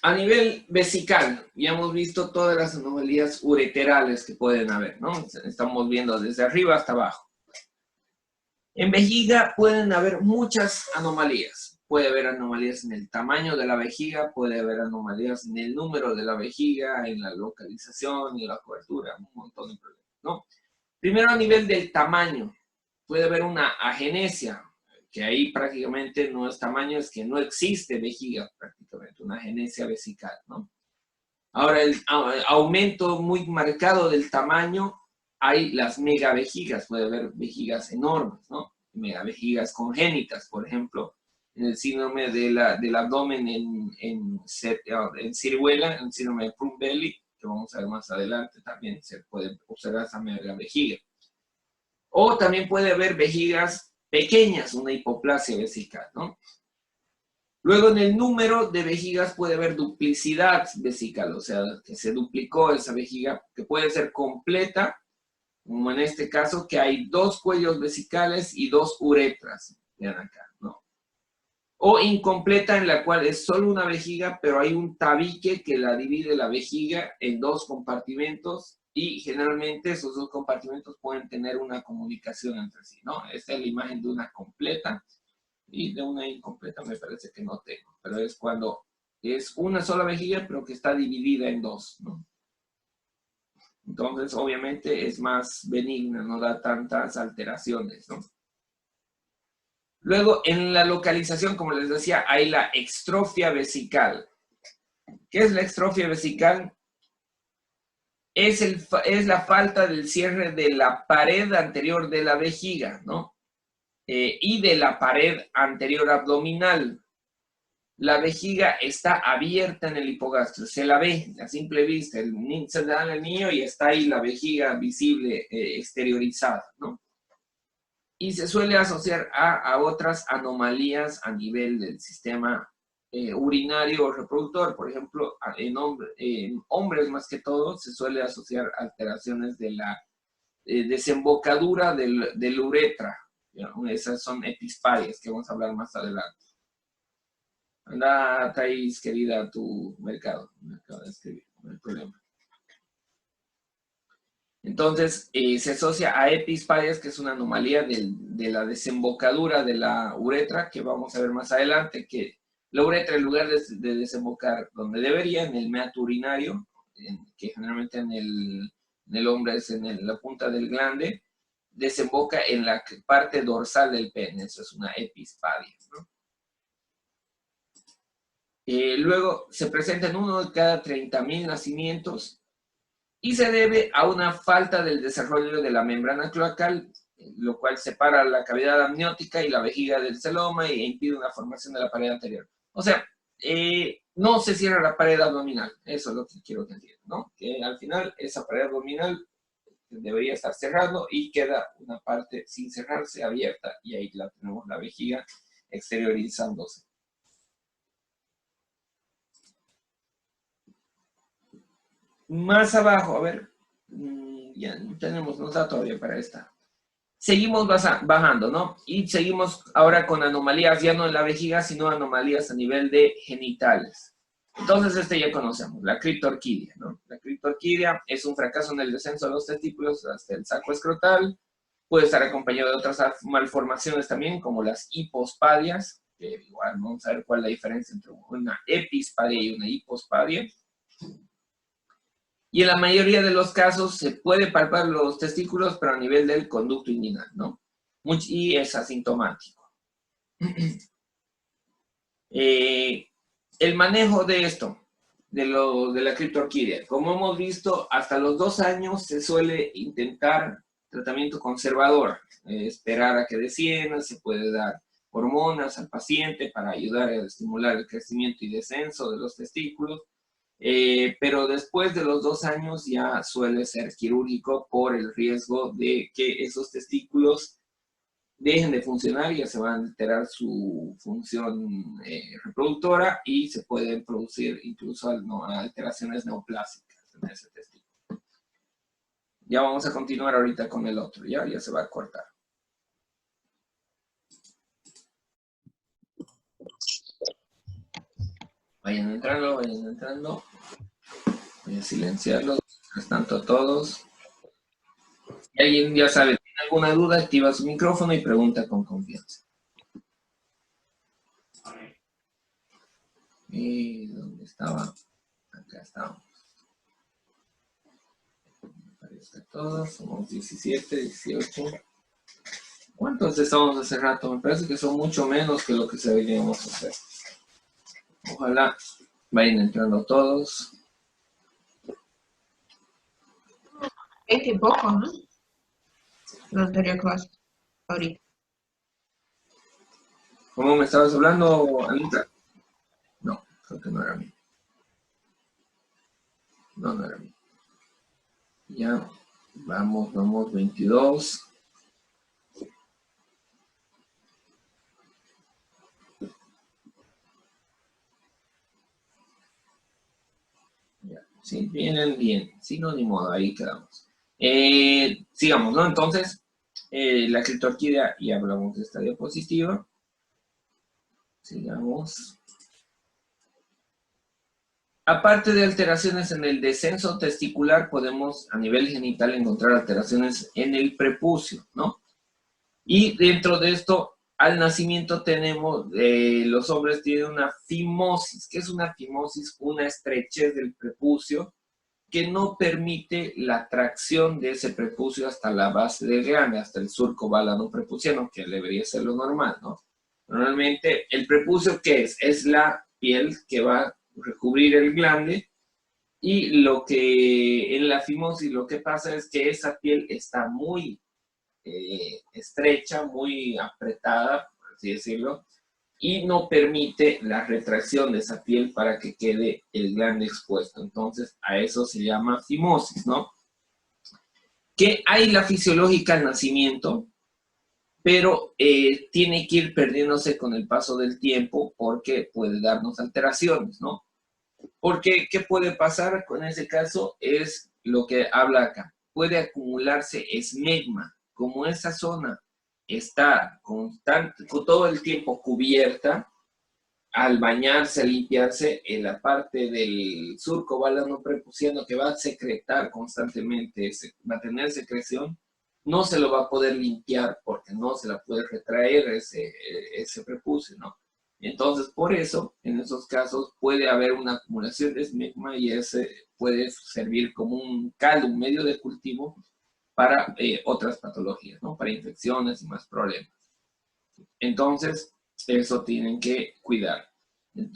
A nivel vesical, ya hemos visto todas las anomalías ureterales que pueden haber, ¿no? Estamos viendo desde arriba hasta abajo. En vejiga pueden haber muchas anomalías. Puede haber anomalías en el tamaño de la vejiga, puede haber anomalías en el número de la vejiga, en la localización y la cobertura, un montón de problemas, ¿no? Primero, a nivel del tamaño, puede haber una agenesia, que ahí prácticamente no es tamaño, es que no existe vejiga prácticamente, una agenesia vesical, ¿no? Ahora, el aumento muy marcado del tamaño, hay las megavejigas, puede haber vejigas enormes, ¿no? Megavejigas congénitas, por ejemplo, en el síndrome del abdomen en ciruela, en el síndrome de plum belly, que vamos a ver más adelante, también se puede observar esa megavejiga. O también puede haber vejigas pequeñas, una hipoplasia vesical, ¿no? Luego en el número de vejigas puede haber duplicidad vesical, o sea, que se duplicó esa vejiga, que puede ser completa, como en este caso, que hay 2 cuellos vesicales y 2 uretras, vean acá, ¿no? O incompleta, en la cual es solo una vejiga, pero hay un tabique que la divide la vejiga en 2 compartimentos, y generalmente esos 2 compartimentos pueden tener una comunicación entre sí, ¿no? Esta es la imagen de una completa, y de una incompleta me parece que no tengo, pero es cuando es una sola vejiga, pero que está dividida en 2, ¿no? Entonces, obviamente, es más benigna, no da tantas alteraciones, ¿no? Luego, en la localización, como les decía, hay la extrofia vesical. ¿Qué es la extrofia vesical? Es la falta del cierre de la pared anterior de la vejiga, ¿no? Y de la pared anterior abdominal. La vejiga está abierta en el hipogastrio, se la ve a simple vista, se da al niño y está ahí la vejiga visible, exteriorizada, ¿no? Y se suele asociar a otras anomalías a nivel del sistema urinario o reproductor. Por ejemplo, en hombres más que todo se suele asociar alteraciones de la desembocadura del uretra. Esas son epispadias que vamos a hablar más adelante. Anda, Thais, querida, tu mercado. Me acaba de escribir, no hay problema. Entonces, se asocia a epispadias, que es una anomalía de la desembocadura de la uretra, que vamos a ver más adelante, que la uretra, en lugar de desembocar donde debería, en el meato urinario, que generalmente en el hombre es en la punta del glande, desemboca en la parte dorsal del pene. Eso es una epispadia, ¿no? Luego se presenta en 1 de cada 30.000 nacimientos y se debe a una falta del desarrollo de la membrana cloacal, lo cual separa la cavidad amniótica y la vejiga del celoma e impide una formación de la pared anterior. O sea, no se cierra la pared abdominal, eso es lo que quiero que entiendan, ¿no? Que al final esa pared abdominal debería estar cerrado y queda una parte sin cerrarse, abierta, y ahí la tenemos, la vejiga exteriorizándose. Más abajo, a ver, ya no tenemos, nos da todavía para esta. Seguimos bajando, ¿no? Y seguimos ahora con anomalías, ya no en la vejiga, sino anomalías a nivel de genitales. Entonces, ya conocemos, la criptorquidia, ¿no? La criptorquidia es un fracaso en el descenso de los testículos hasta el saco escrotal. Puede estar acompañado de otras malformaciones también, como las hipospadias, que igual vamos a ver cuál es la diferencia entre una epispadia y una hipospadia. Y en la mayoría de los casos se puede palpar los testículos, pero a nivel del conducto inguinal, ¿no? Y es asintomático. El manejo de esto, de la criptorquidia, como hemos visto, hasta los 2 años se suele intentar tratamiento conservador, esperar a que descienda, se puede dar hormonas al paciente para ayudar a estimular el crecimiento y descenso de los testículos. Pero después de los 2 años ya suele ser quirúrgico por el riesgo de que esos testículos dejen de funcionar, ya se va a alterar su función reproductora y se pueden producir incluso alteraciones neoplásicas en ese testículo. Ya vamos a continuar ahorita con el otro, ya se va a cortar. Vayan entrando, vayan entrando. Voy a silenciarlos, mientras tanto todos. Si alguien ya sabe, tiene alguna duda, activa su micrófono y pregunta con confianza. ¿Y dónde estaba? Acá estamos. Aparece a todos, somos 17, 18. ¿Cuántos estamos hace rato? Me parece que son mucho menos que lo que deberíamos hacer. Ojalá vayan entrando todos. 20 y poco, ¿no? Los daría clase ahorita. ¿Cómo me estabas hablando, Anita? No, creo que no era mí. No era mí. Ya, vamos, 22. Ya, sí, vienen bien. Si no, ni modo, ahí quedamos. Sigamos, ¿no? Entonces, la criptorquidia, y hablamos de esta diapositiva. Sigamos. Aparte de alteraciones en el descenso testicular, podemos a nivel genital encontrar alteraciones en el prepucio, ¿no? Y dentro de esto, al nacimiento tenemos, los hombres tienen una fimosis. ¿Qué es una fimosis? Una estrechez del prepucio que no permite la tracción de ese prepucio hasta la base del glande, hasta el surco válano prepuciano, que debería ser lo normal, ¿no? Normalmente, ¿el prepucio qué es? Es la piel que va a recubrir el glande, y lo que en la fimosis lo que pasa es que esa piel está muy estrecha, muy apretada, por así decirlo, y no permite la retracción de esa piel para que quede el glande expuesto. Entonces, a eso se llama fimosis, ¿no? Que hay la fisiológica al nacimiento, pero tiene que ir perdiéndose con el paso del tiempo porque puede darnos alteraciones, ¿no? Porque, ¿qué puede pasar con ese caso? Es lo que habla acá. Puede acumularse esmegma. Como esa zona está todo el tiempo cubierta, al bañarse, al limpiarse, en la parte del surco válano prepuciano que va a secretar constantemente, va a tener secreción, no se lo va a poder limpiar porque no se la puede retraer ese prepucio, ¿no? Entonces, por eso, en esos casos, puede haber una acumulación de esmegma y ese puede servir como un caldo, un medio de cultivo para otras patologías, ¿no? Para infecciones y más problemas. Entonces, eso tienen que cuidar.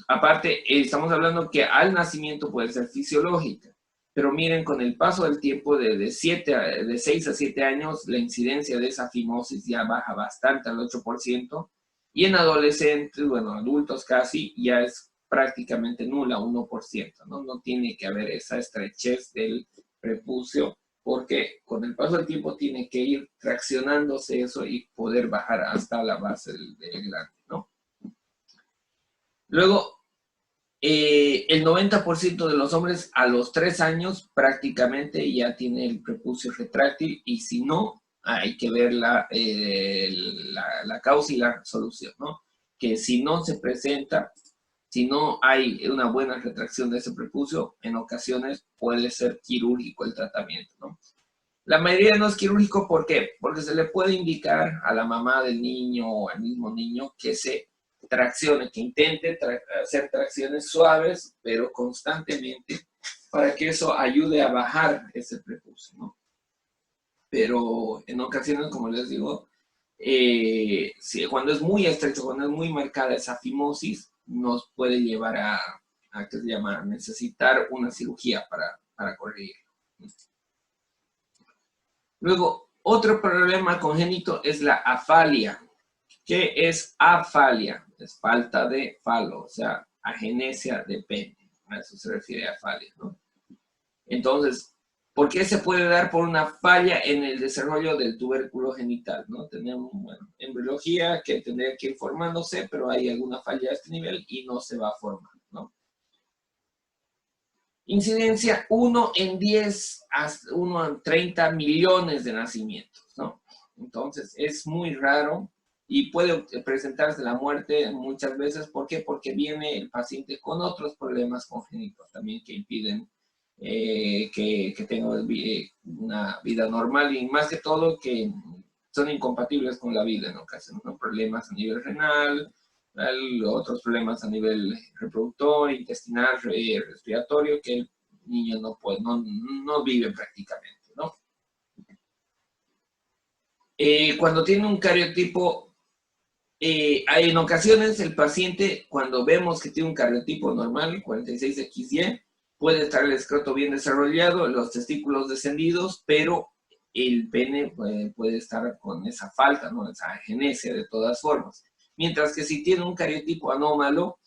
Aparte, estamos hablando que al nacimiento puede ser fisiológica, pero miren, con el paso del tiempo de 6 a 7 años, la incidencia de esa fimosis ya baja bastante al 8%, y en adolescentes, bueno, adultos casi, ya es prácticamente nula, 1%, ¿no? No tiene que haber esa estrechez del prepucio, porque con el paso del tiempo tiene que ir traccionándose eso y poder bajar hasta la base del glande, ¿no? Luego, El 90% de los hombres a los 3 años prácticamente ya tiene el prepucio retráctil, y si no, hay que ver la causa y la solución, ¿no? Que si no se presenta, si no hay una buena retracción de ese prepucio, en ocasiones puede ser quirúrgico el tratamiento, ¿no? La mayoría no es quirúrgico, ¿por qué? Porque se le puede indicar a la mamá del niño o al mismo niño que se traccione, que intente hacer tracciones suaves, pero constantemente, para que eso ayude a bajar ese prepucio, ¿no? Pero en ocasiones, como les digo, cuando es muy estrecho, cuando es muy marcada esa fimosis, nos puede llevar a ¿qué se llama? Necesitar una cirugía para corregir. Luego, otro problema congénito es la afalia. ¿Qué es afalia? Es falta de falo, o sea, agenesia de pene. A eso se refiere a afalia, ¿no? Entonces, ¿por qué se puede dar por una falla en el desarrollo del tubérculo genital, ¿no? Tenemos, bueno, embriología que tendría que ir formándose, pero hay alguna falla a este nivel y no se va a formar, ¿no? Incidencia 1 en 10 hasta 1 en 30 millones de nacimientos, ¿no? Entonces, es muy raro y puede presentarse la muerte muchas veces. ¿Por qué? Porque viene el paciente con otros problemas congénitos también que impiden que tenga una vida normal, y más que todo que son incompatibles con la vida en ocasiones, ¿no? Problemas a nivel renal, otros problemas a nivel reproductor, intestinal, respiratorio, que el niño no puede, no vive prácticamente, ¿no? Cuando tiene un cariotipo, hay en ocasiones el paciente, cuando vemos que tiene un cariotipo normal, 46XY, puede estar el escroto bien desarrollado, los testículos descendidos, pero el pene puede estar con esa falta, ¿no? Esa agenesia de todas formas. Mientras que si tiene un cariotipo anómalo,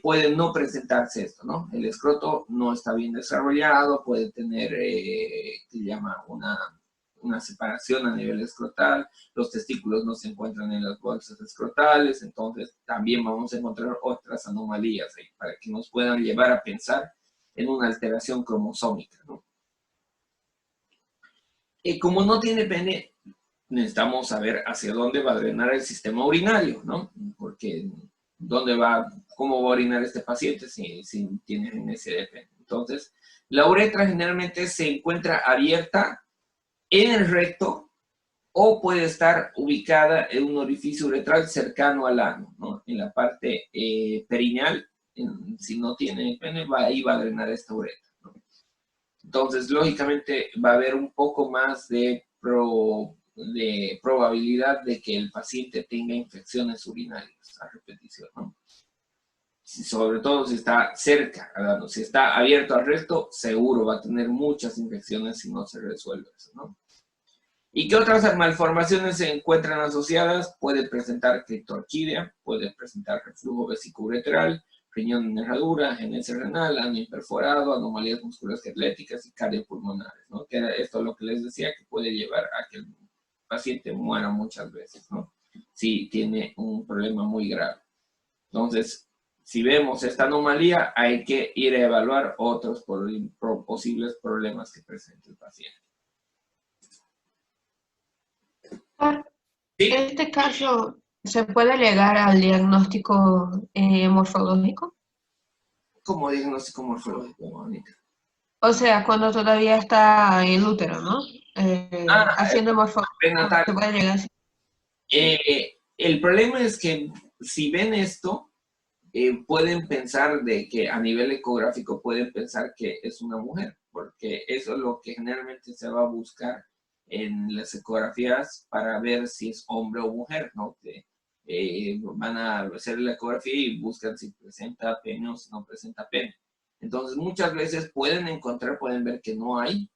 puede no presentarse esto, ¿no? El escroto no está bien desarrollado, puede tener, se llama una separación a nivel escrotal, los testículos no se encuentran en las bolsas escrotales, entonces también vamos a encontrar otras anomalías ahí para que nos puedan llevar a pensar en una alteración cromosómica, ¿no? Como no tiene pene, necesitamos saber hacia dónde va a drenar el sistema urinario, ¿no? Porque cómo va a orinar este paciente si tiene agenesia de pene. Entonces, la uretra generalmente se encuentra abierta en el recto, o puede estar ubicada en un orificio uretral cercano al ano, ¿no? En la parte perineal, si no tiene pene, ahí va a drenar esta uretra, ¿no? Entonces, lógicamente, va a haber un poco más de probabilidad de que el paciente tenga infecciones urinarias a repetición, ¿no? Sobre todo si está cerca al ano. Si está abierto al recto, seguro va a tener muchas infecciones si no se resuelve eso, ¿no? ¿Y qué otras malformaciones se encuentran asociadas? Puede presentar criptorquidia, puede presentar reflujo vesicouretral, riñón en herradura, agenesia renal, ano imperforado, anomalías musculoesqueléticas y cardiopulmonares, ¿no? Que era esto lo que les decía, que puede llevar a que el paciente muera muchas veces, ¿no? Si tiene un problema muy grave. Entonces, si vemos esta anomalía, hay que ir a evaluar otros posibles problemas que presente el paciente. ¿Sí? En este caso, ¿se puede llegar al diagnóstico morfológico? ¿Cómo diagnóstico morfológico, Mónica? O sea, cuando todavía está en útero, ¿no? Haciendo morfología, prenatal. ¿se puede llegar? El problema es que si ven esto, pueden pensar de que a nivel ecográfico pueden pensar que es una mujer, porque eso es lo que generalmente se va a buscar en las ecografías para ver si es hombre o mujer, ¿no? Que, van a hacer la ecografía y buscan si presenta pene o si no presenta pene. Entonces muchas veces pueden ver que no hay,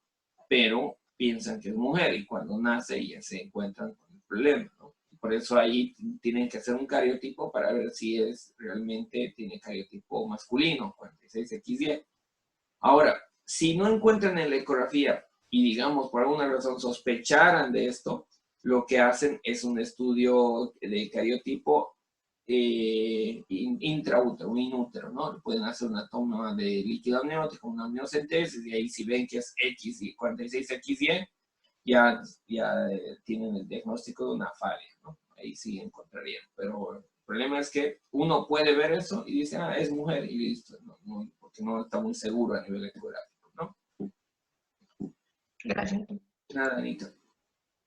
pero piensan que es mujer, y cuando nace ya se encuentran con el problema, ¿no? Por eso ahí tienen que hacer un cariotipo para ver si realmente tiene cariotipo masculino, 46XY. Ahora, si no encuentran en la ecografía y, digamos, por alguna razón sospecharan de esto, lo que hacen es un estudio de cariotipo intraútero, inútero, ¿no? Pueden hacer una toma de líquido amniótico, una amniocentesis, y ahí si ven que es X y 46XY, ya tienen el diagnóstico de una falia, ¿no? Ahí sí encontrarían. Pero el problema es que uno puede ver eso y dice, es mujer, y listo, porque no está muy seguro a nivel ecográfico, ¿no? Gracias. Nada, Anita.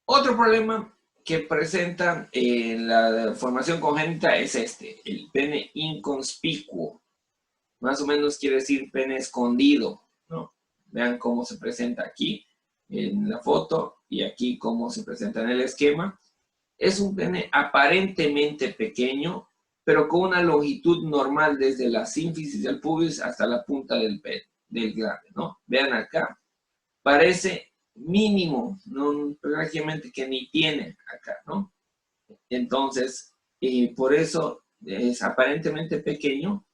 Otro problema que presenta la formación congénita es el pene inconspicuo. Más o menos quiere decir pene escondido, ¿no? Vean cómo se presenta aquí en la foto y aquí cómo se presenta en el esquema. Es un pene aparentemente pequeño, pero con una longitud normal desde la sínfisis del pubis hasta la punta del glande, ¿no? Vean acá, parece mínimo, ¿no? Prácticamente que ni tiene acá, ¿no? Entonces, por eso es aparentemente pequeño,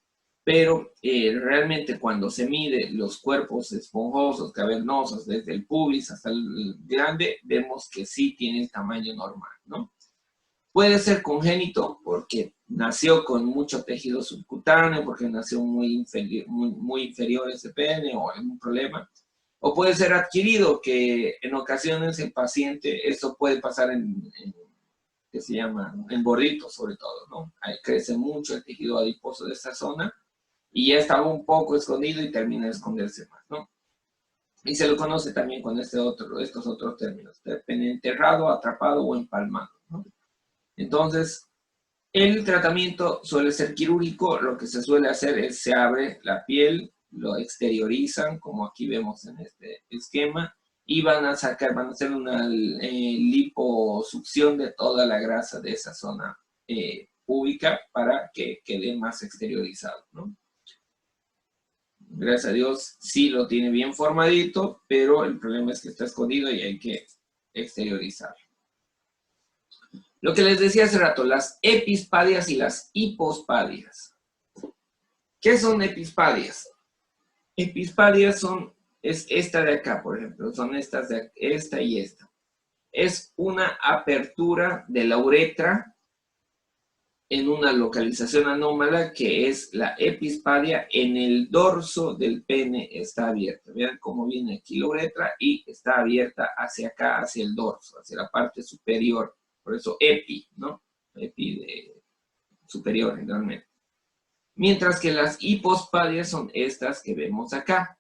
pero realmente cuando se mide los cuerpos esponjosos, cavernosos, desde el pubis hasta el glande, vemos que sí tiene el tamaño normal, ¿no? Puede ser congénito porque nació con mucho tejido subcutáneo, porque nació muy inferior ese pene o algún problema. O puede ser adquirido, que en ocasiones el paciente, esto puede pasar que se llama en gorditos sobre todo, ¿no? Ahí crece mucho el tejido adiposo de esta zona y ya estaba un poco escondido y termina de esconderse más, ¿no? Y se lo conoce también con estos otros términos, pene enterrado, atrapado o empalmado, ¿no? Entonces, el tratamiento suele ser quirúrgico. Lo que se suele hacer es se abre la piel, lo exteriorizan, como aquí vemos en este esquema, y van a hacer una liposucción de toda la grasa de esa zona púbica para que quede más exteriorizado, ¿no? Gracias a Dios sí lo tiene bien formadito, pero el problema es que está escondido y hay que exteriorizarlo. Lo que les decía hace rato, las epispadias y las hipospadias. ¿Qué son epispadias? Epispadias es esta de acá, por ejemplo, son esta y esta. Es una apertura de la uretra en una localización anómala que es la epispadia en el dorso del pene está abierta. Vean cómo viene aquí la uretra y está abierta hacia acá, hacia el dorso, hacia la parte superior. Por eso epi, ¿no? Epi de superior, generalmente. Mientras que las hipospadias son estas que vemos acá.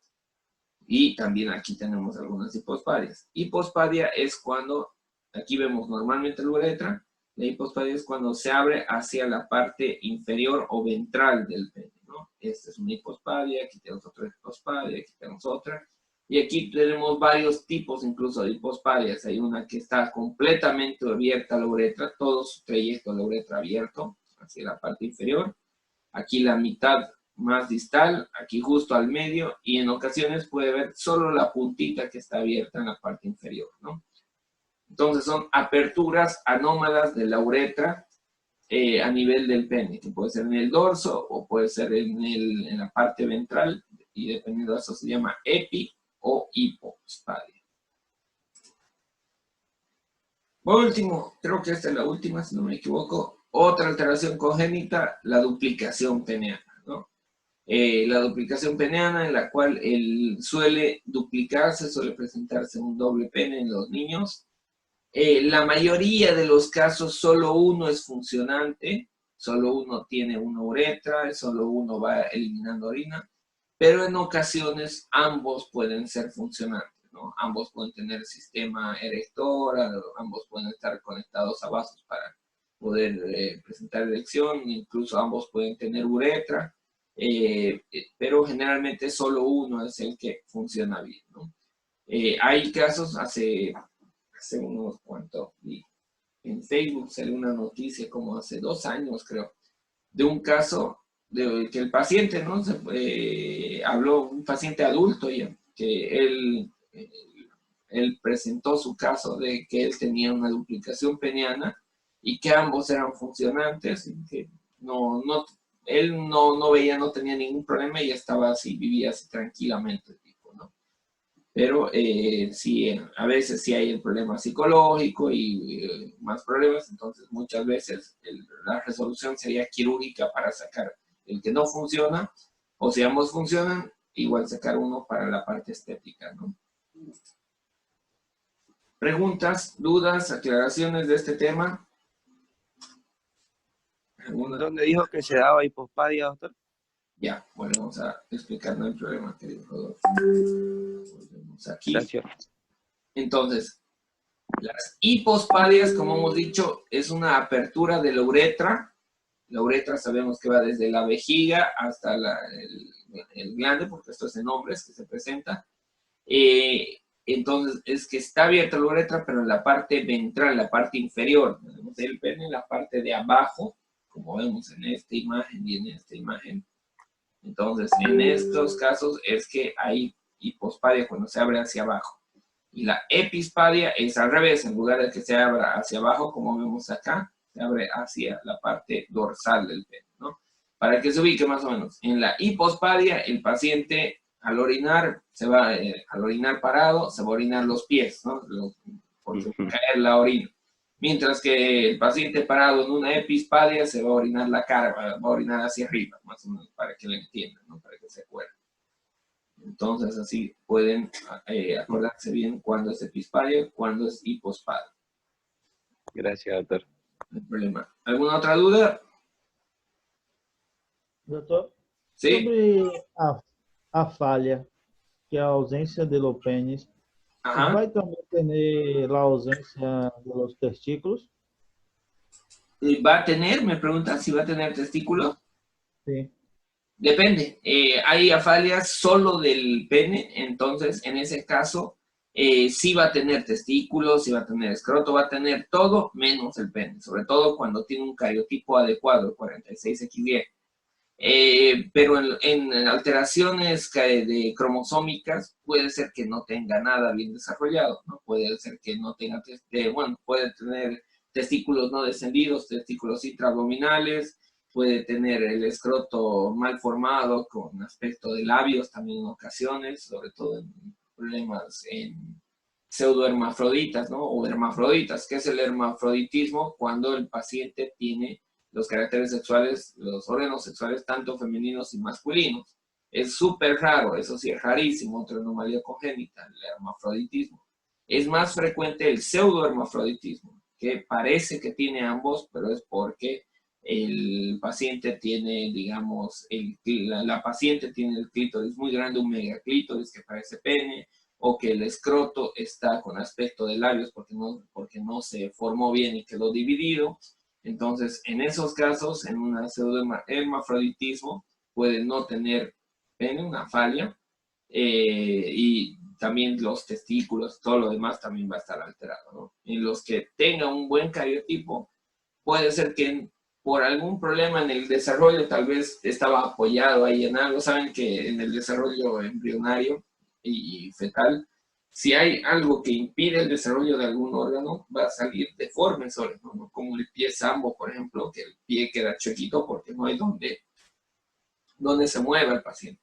Y también aquí tenemos algunas hipospadias. Hipospadia es cuando, aquí vemos normalmente la uretra, la hipospadia es cuando se abre hacia la parte inferior o ventral del pene, ¿no? Esta es una hipospadia, aquí tenemos otra hipospadia, aquí tenemos otra. Y aquí tenemos varios tipos incluso de hipospadias. Hay una que está completamente abierta a la uretra, todo su trayecto a la uretra abierto hacia la parte inferior. Aquí la mitad más distal, aquí justo al medio, y en ocasiones puede ver solo la puntita que está abierta en la parte inferior, ¿no? Entonces son aperturas anómalas de la uretra a nivel del pene, que puede ser en el dorso o puede ser en la parte ventral, y dependiendo de eso se llama epi o hipospadia. Por último, creo que esta es la última, si no me equivoco, otra alteración congénita, la duplicación peneana, ¿no? La duplicación peneana en la cual suele duplicarse, suele presentarse un doble pene en los niños. La mayoría de los casos solo uno es funcionante, solo uno tiene una uretra, solo uno va eliminando orina, pero en ocasiones ambos pueden ser funcionantes, ¿no? Ambos pueden tener sistema erector, ambos pueden estar conectados a vasos para poder presentar erección, incluso ambos pueden tener uretra, pero generalmente solo uno es el que funciona bien, ¿no? Hay casos, hace unos cuantos, en Facebook salió una noticia como hace 2 años, creo, de un caso de que el paciente, ¿no? Habló, un paciente adulto ya, que él presentó su caso de que él tenía una duplicación peneana y que ambos eran funcionantes y que él no veía, no tenía ningún problema y estaba así, vivía así tranquilamente el tipo, ¿no? Pero sí, a veces sí hay el problema psicológico y más problemas, entonces muchas veces la resolución sería quirúrgica para sacar el que no funciona, o si ambos funcionan, igual sacar uno para la parte estética, ¿no? ¿Preguntas, dudas, aclaraciones de este tema? ¿En dónde dijo que se daba hipospadia, doctor? Ya, bueno, vamos a explicar, no hay problema, querido Rodolfo. Volvemos aquí. Gracias. Entonces, las hipospadias, como hemos dicho, es una apertura de la uretra. La uretra sabemos que va desde la vejiga hasta el glande, porque esto es en hombres que se presenta. Entonces, es que está abierta la uretra, pero en la parte ventral, la parte inferior. Tenemos el pene en la parte de abajo, como vemos en esta imagen y en esta imagen. Entonces, en estos casos es que hay hipospadia cuando se abre hacia abajo. Y la epispadia es al revés, en lugar de que se abra hacia abajo, como vemos acá, se abre hacia la parte dorsal del pene, ¿no? Para que se ubique más o menos. En la hipospadia, el paciente al orinar, al orinar parado, se va a orinar los pies, ¿no? Porque va a caer la orina. Mientras que el paciente parado en una epispadia se va a orinar la cara, va a orinar hacia arriba, más o menos, para que lo entiendan, ¿no? Para que se acuerden. Entonces, así pueden acordarse bien cuándo es epispadia, cuándo es hipospadia. Gracias, doctor. No hay problema. ¿Alguna otra duda? Doutor, Sí. sobre a falha, que é a ausência de los pênis, Ajá. vai também ter a ausência de los testículos? ¿Va a tener? Me pregunta si va a tener testículo. Sí. Depende. Hay afalias solo del pene, entonces en ese caso sí va a tener testículos, sí va a tener escroto, va a tener todo menos el pene, sobre todo cuando tiene un cariotipo adecuado, el 46XY. Pero en alteraciones de cromosómicas puede ser que no tenga nada bien desarrollado, ¿no? Puede ser que no tenga, bueno, puede tener testículos no descendidos, testículos intraabdominales, puede tener el escroto mal formado con aspecto de labios también en ocasiones, sobre todo en problemas en pseudohermafroditas, ¿no? O hermafroditas. ¿Qué es el hermafroditismo? Cuando el paciente tiene los caracteres sexuales, los órganos sexuales, tanto femeninos y masculinos. Es súper raro, eso sí es rarísimo, otra anomalía congénita, el hermafroditismo. Es más frecuente el pseudohermafroditismo, que parece que tiene ambos, pero es porque el paciente tiene, digamos, la paciente tiene el clítoris muy grande, un megaclítoris que parece pene, o que el escroto está con aspecto de labios porque no se formó bien y quedó dividido. Entonces, en esos casos, en un pseudohermafroditismo, puede no tener pene, una falla, y también los testículos, todo lo demás también va a estar alterado, ¿no? En los que tenga un buen cariotipo, puede ser que por algún problema en el desarrollo, tal vez estaba apoyado ahí en algo. Saben que en el desarrollo embrionario y fetal, si hay algo que impide el desarrollo de algún órgano, va a salir deforme solo, ¿no? Como el pie sambo, por ejemplo, que el pie queda chiquito porque no hay donde se mueva el paciente.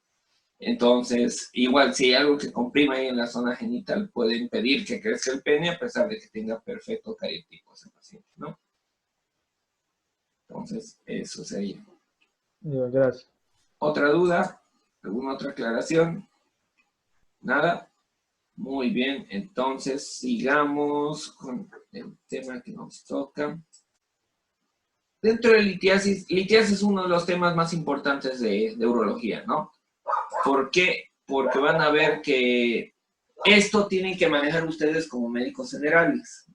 Entonces, igual, si hay algo que comprima ahí en la zona genital, puede impedir que crezca el pene a pesar de que tenga perfecto cariotipo ese paciente, ¿no? Entonces, eso sería. Gracias. ¿Otra duda? ¿Alguna otra aclaración? ¿Nada? Muy bien, entonces sigamos con el tema que nos toca. Dentro de litiasis es uno de los temas más importantes de urología, ¿no? ¿Por qué? Porque van a ver que esto tienen que manejar ustedes como médicos generales.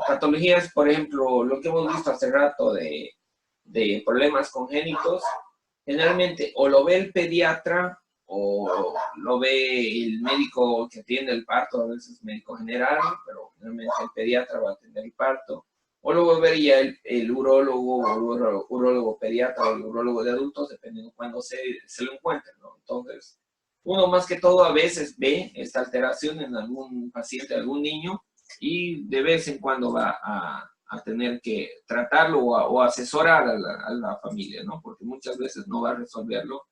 Patologías, por ejemplo, lo que hemos visto hace rato de problemas congénitos, generalmente o lo ve el pediatra o lo ve el médico que atiende el parto, a veces médico general, pero generalmente el pediatra va a atender el parto, o lo vería el urólogo o urólogo pediatra o el urólogo de adultos, dependiendo de cuándo se lo encuentren, ¿no? Entonces, uno más que todo a veces ve esta alteración en algún paciente, algún niño, y de vez en cuando va a tener que tratarlo o asesorar a la familia, ¿no? Porque muchas veces no va a resolverlo,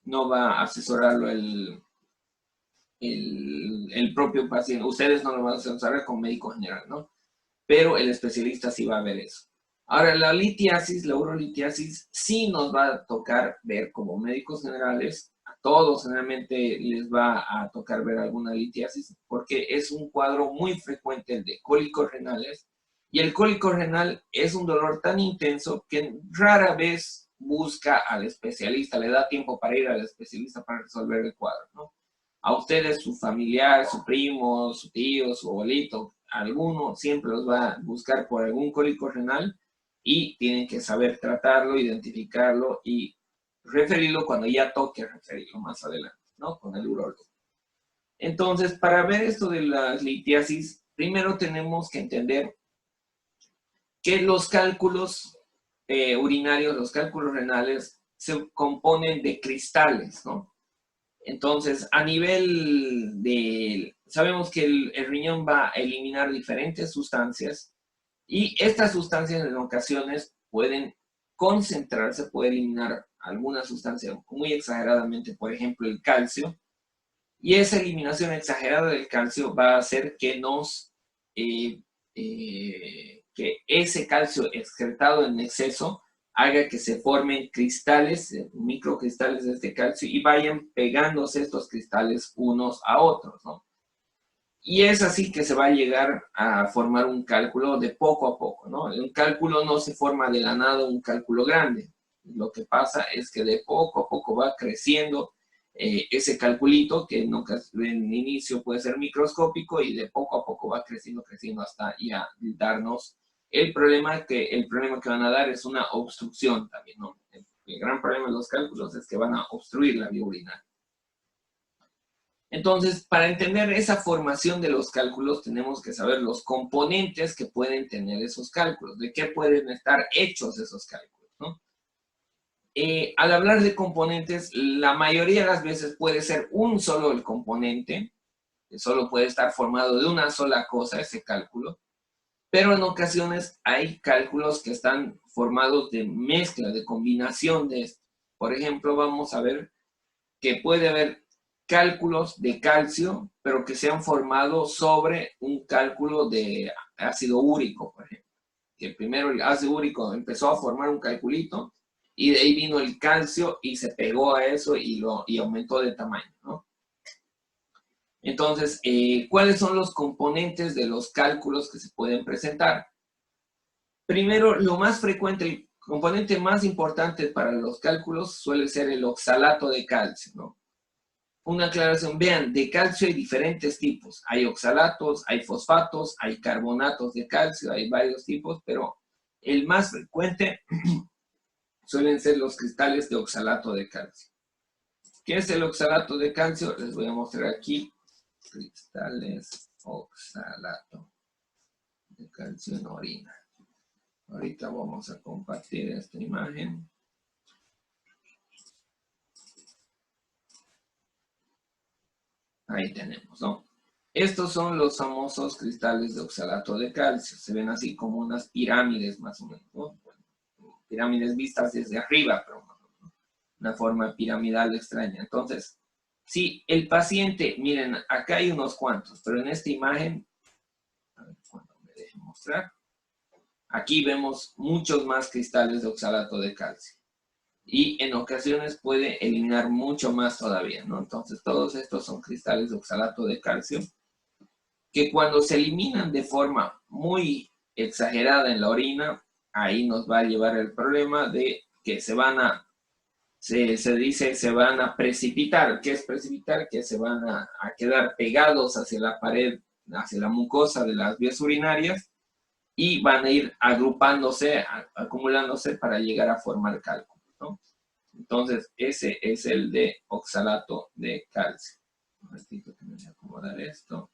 no va a asesorarlo el propio paciente. Ustedes no lo van a saber con médico general, ¿no? Pero el especialista sí va a ver eso. Ahora, la litiasis, la urolitiasis, sí nos va a tocar ver como médicos generales. A todos generalmente les va a tocar ver alguna litiasis porque es un cuadro muy frecuente el de cólicos renales. Y el cólico renal es un dolor tan intenso que rara vez busca al especialista, le da tiempo para ir al especialista para resolver el cuadro, ¿no? A ustedes, su familiar, su primo, su tío, su abuelito, alguno siempre los va a buscar por algún cólico renal y tienen que saber tratarlo, identificarlo y referirlo cuando ya toque referirlo más adelante, ¿no? Con el urólogo. Entonces, para ver esto de la litiasis, primero tenemos que entender que los cálculos urinarios, los cálculos renales, se componen de cristales, ¿no? Entonces, a nivel de... Sabemos que el riñón va a eliminar diferentes sustancias y estas sustancias en ocasiones pueden concentrarse, puede eliminar alguna sustancia muy exageradamente, por ejemplo, el calcio, y esa eliminación exagerada del calcio va a hacer que que ese calcio excretado en exceso haga que se formen cristales, microcristales de este calcio y vayan pegándose estos cristales unos a otros, ¿no? Y es así que se va a llegar a formar un cálculo de poco a poco, ¿no? Un cálculo no se forma de la nada un cálculo grande. Lo que pasa es que de poco a poco va creciendo ese calculito que en inicio puede ser microscópico y de poco a poco va creciendo hasta ya darnos el problema que van a dar es una obstrucción también, ¿no? El gran problema de los cálculos es que van a obstruir la vía urinaria. Entonces, para entender esa formación de los cálculos, tenemos que saber los componentes que pueden tener esos cálculos, de qué pueden estar hechos esos cálculos, ¿no? Al hablar de componentes, la mayoría de las veces puede ser un solo el componente, que solo puede estar formado de una sola cosa, ese cálculo, pero en ocasiones hay cálculos que están formados de mezcla, de combinación de esto. Por ejemplo, vamos a ver que puede haber cálculos de calcio, pero que se han formado sobre un cálculo de ácido úrico, por ejemplo. Que primero el ácido úrico empezó a formar un calculito y de ahí vino el calcio y se pegó a eso y aumentó de tamaño, ¿no? Entonces, ¿cuáles son los componentes de los cálculos que se pueden presentar? Primero, lo más frecuente, el componente más importante para los cálculos suele ser el oxalato de calcio, ¿no? Una aclaración, vean, de calcio hay diferentes tipos. Hay oxalatos, hay fosfatos, hay carbonatos de calcio, hay varios tipos, pero el más frecuente suelen ser los cristales de oxalato de calcio. ¿Qué es el oxalato de calcio? Les voy a mostrar aquí. Cristales oxalato de calcio en orina. Ahorita vamos a compartir esta imagen. Ahí tenemos, ¿no? Estos son los famosos cristales de oxalato de calcio. Se ven así como unas pirámides más o menos, ¿no? Bueno, pirámides vistas desde arriba, pero una forma piramidal extraña. Entonces, si el paciente, miren, acá hay unos cuantos, pero en esta imagen, a ver cuándo me deje mostrar, aquí vemos muchos más cristales de oxalato de calcio. Y en ocasiones puede eliminar mucho más todavía, ¿no? Entonces, todos estos son cristales de oxalato de calcio que cuando se eliminan de forma muy exagerada en la orina, ahí nos va a llevar el problema de que se van a precipitar. ¿Qué es precipitar? Que se van a quedar pegados hacia la pared, hacia la mucosa de las vías urinarias y van a ir agrupándose, acumulándose para llegar a formar cálculo, ¿no? Entonces, ese es el de oxalato de calcio. Un ratito que me voy a acomodar esto.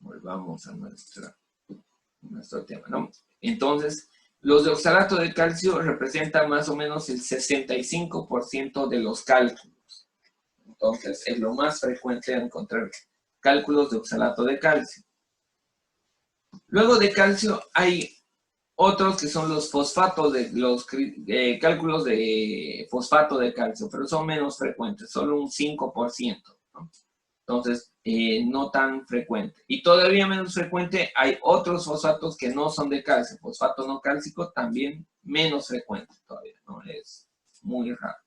Volvamos a nuestro tema, ¿no? Entonces, los de oxalato de calcio representan más o menos el 65% de los cálculos. Entonces, es lo más frecuente encontrar cálculos de oxalato de calcio. Luego de calcio hay otros que son los fosfatos, los cálculos de fosfato de calcio, pero son menos frecuentes, solo un 5%, ¿no? Entonces, no tan frecuente. Y todavía menos frecuente, hay otros fosfatos que no son de calcio. Fosfato no cálcico también menos frecuente todavía, ¿no? Es muy raro.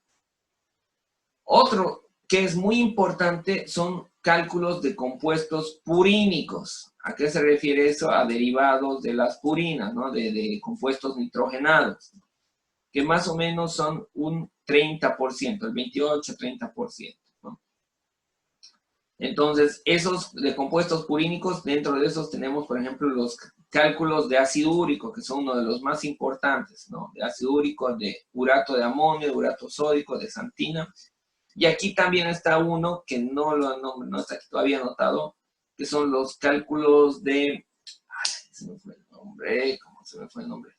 Otro que es muy importante son cálculos de compuestos purínicos. ¿A qué se refiere eso? A derivados de las purinas, ¿no? De compuestos nitrogenados, que más o menos son un 30%, el 28-30%, ¿no? Entonces, esos de compuestos purínicos, dentro de esos tenemos, por ejemplo, los cálculos de ácido úrico, que son uno de los más importantes, ¿no? De ácido úrico, de urato de amonio, de urato sódico, de santina. Y aquí también está uno que no está aquí todavía anotado, que son los cálculos de... Ay, se me fue el nombre, ¿cómo se me fue el nombre?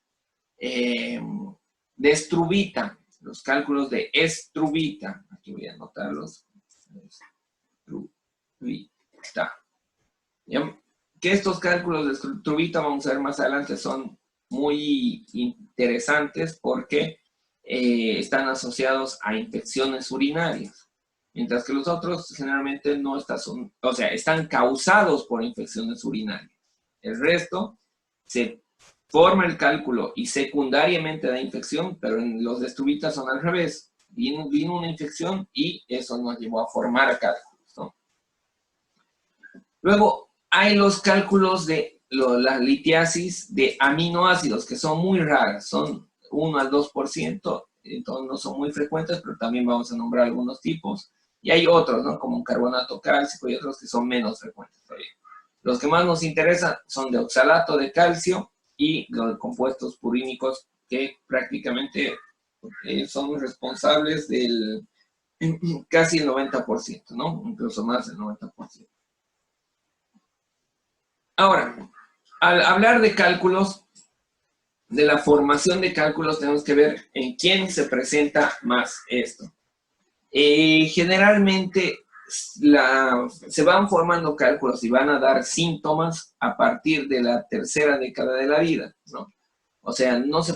De estrubita, los cálculos de estrubita. Aquí voy a anotarlos. Estrubita. ¿Bien? Que estos cálculos de estrubita, vamos a ver más adelante, son muy interesantes porque están asociados a infecciones urinarias, mientras que los otros generalmente no están, o sea, están causados por infecciones urinarias. El resto se forma el cálculo y secundariamente da infección, pero en los de estrubita son al revés. Vino una infección y eso nos llevó a formar cálculos, ¿no? Luego hay los cálculos de la litiasis de aminoácidos, que son muy raras, son 1 al 2%, entonces no son muy frecuentes, pero también vamos a nombrar algunos tipos. Y hay otros, ¿no? Como un carbonato cálcico y otros que son menos frecuentes todavía. Los que más nos interesan son de oxalato de calcio y los compuestos purínicos, que prácticamente son responsables del casi el 90%, ¿no? Incluso más del 90%. Ahora, al hablar de cálculos, de la formación de cálculos, tenemos que ver en quién se presenta más esto. Generalmente se van formando cálculos y van a dar síntomas a partir de la tercera década de la vida, ¿no? O sea, no se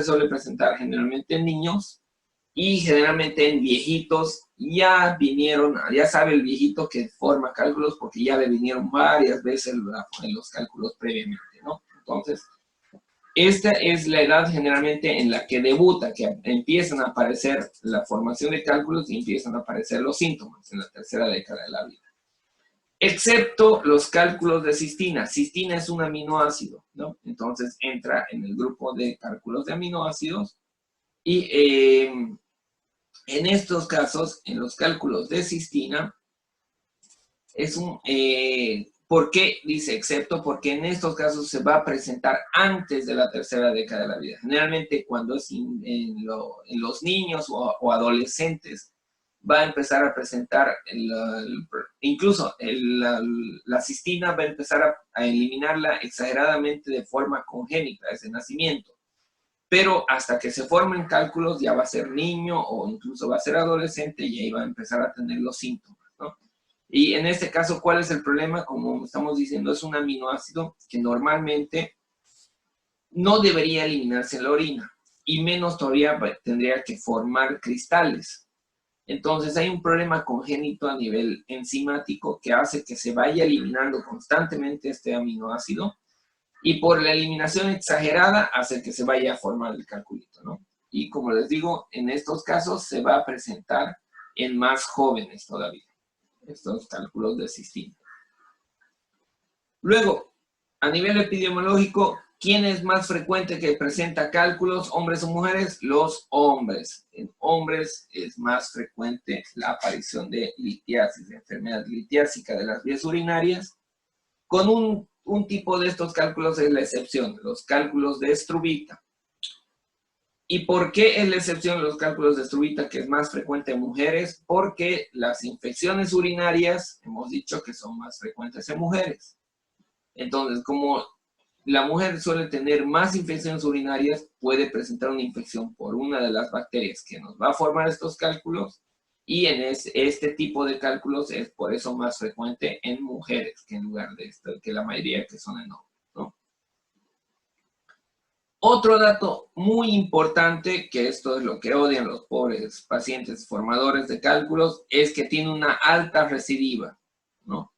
suele presentar generalmente en niños y generalmente en viejitos. Ya sabe el viejito que forma cálculos porque ya le vinieron varias veces en los cálculos previamente, ¿no? Entonces, esta es la edad generalmente en la que debuta, que empiezan a aparecer la formación de cálculos y empiezan a aparecer los síntomas en la tercera década de la vida. Excepto los cálculos de cistina. Cistina es un aminoácido, ¿no? Entonces entra en el grupo de cálculos de aminoácidos y en estos casos, en los cálculos de cistina, ¿por qué dice excepto? Porque en estos casos se va a presentar antes de la tercera década de la vida. Generalmente cuando es en los niños o adolescentes, va a empezar a presentar, incluso la cistina va a empezar a eliminarla exageradamente de forma congénita, desde nacimiento. Pero hasta que se formen cálculos ya va a ser niño o incluso va a ser adolescente y ahí va a empezar a tener los síntomas, ¿no? Y en este caso, ¿cuál es el problema? Como estamos diciendo, es un aminoácido que normalmente no debería eliminarse en la orina y menos todavía tendría que formar cristales. Entonces hay un problema congénito a nivel enzimático que hace que se vaya eliminando constantemente este aminoácido. Y por la eliminación exagerada hace que se vaya a formar el calculito, ¿no? Y como les digo, en estos casos se va a presentar en más jóvenes todavía, estos cálculos de cistina. Luego, a nivel epidemiológico, ¿quién es más frecuente que presenta cálculos, hombres o mujeres? Los hombres. En hombres es más frecuente la aparición de litiasis, de enfermedad litiásica de las vías urinarias, con un tipo de estos cálculos es la excepción, los cálculos de estrubita. ¿Y por qué es la excepción los cálculos de estrubita, que es más frecuente en mujeres? Porque las infecciones urinarias, hemos dicho que son más frecuentes en mujeres. Entonces, como la mujer suele tener más infecciones urinarias, puede presentar una infección por una de las bacterias que nos va a formar estos cálculos. Y en este tipo de cálculos es por eso más frecuente en mujeres que en lugar de que la mayoría que son en hombres, ¿no? Otro dato muy importante, que esto es lo que odian los pobres pacientes formadores de cálculos, es que tiene una alta recidiva, ¿no?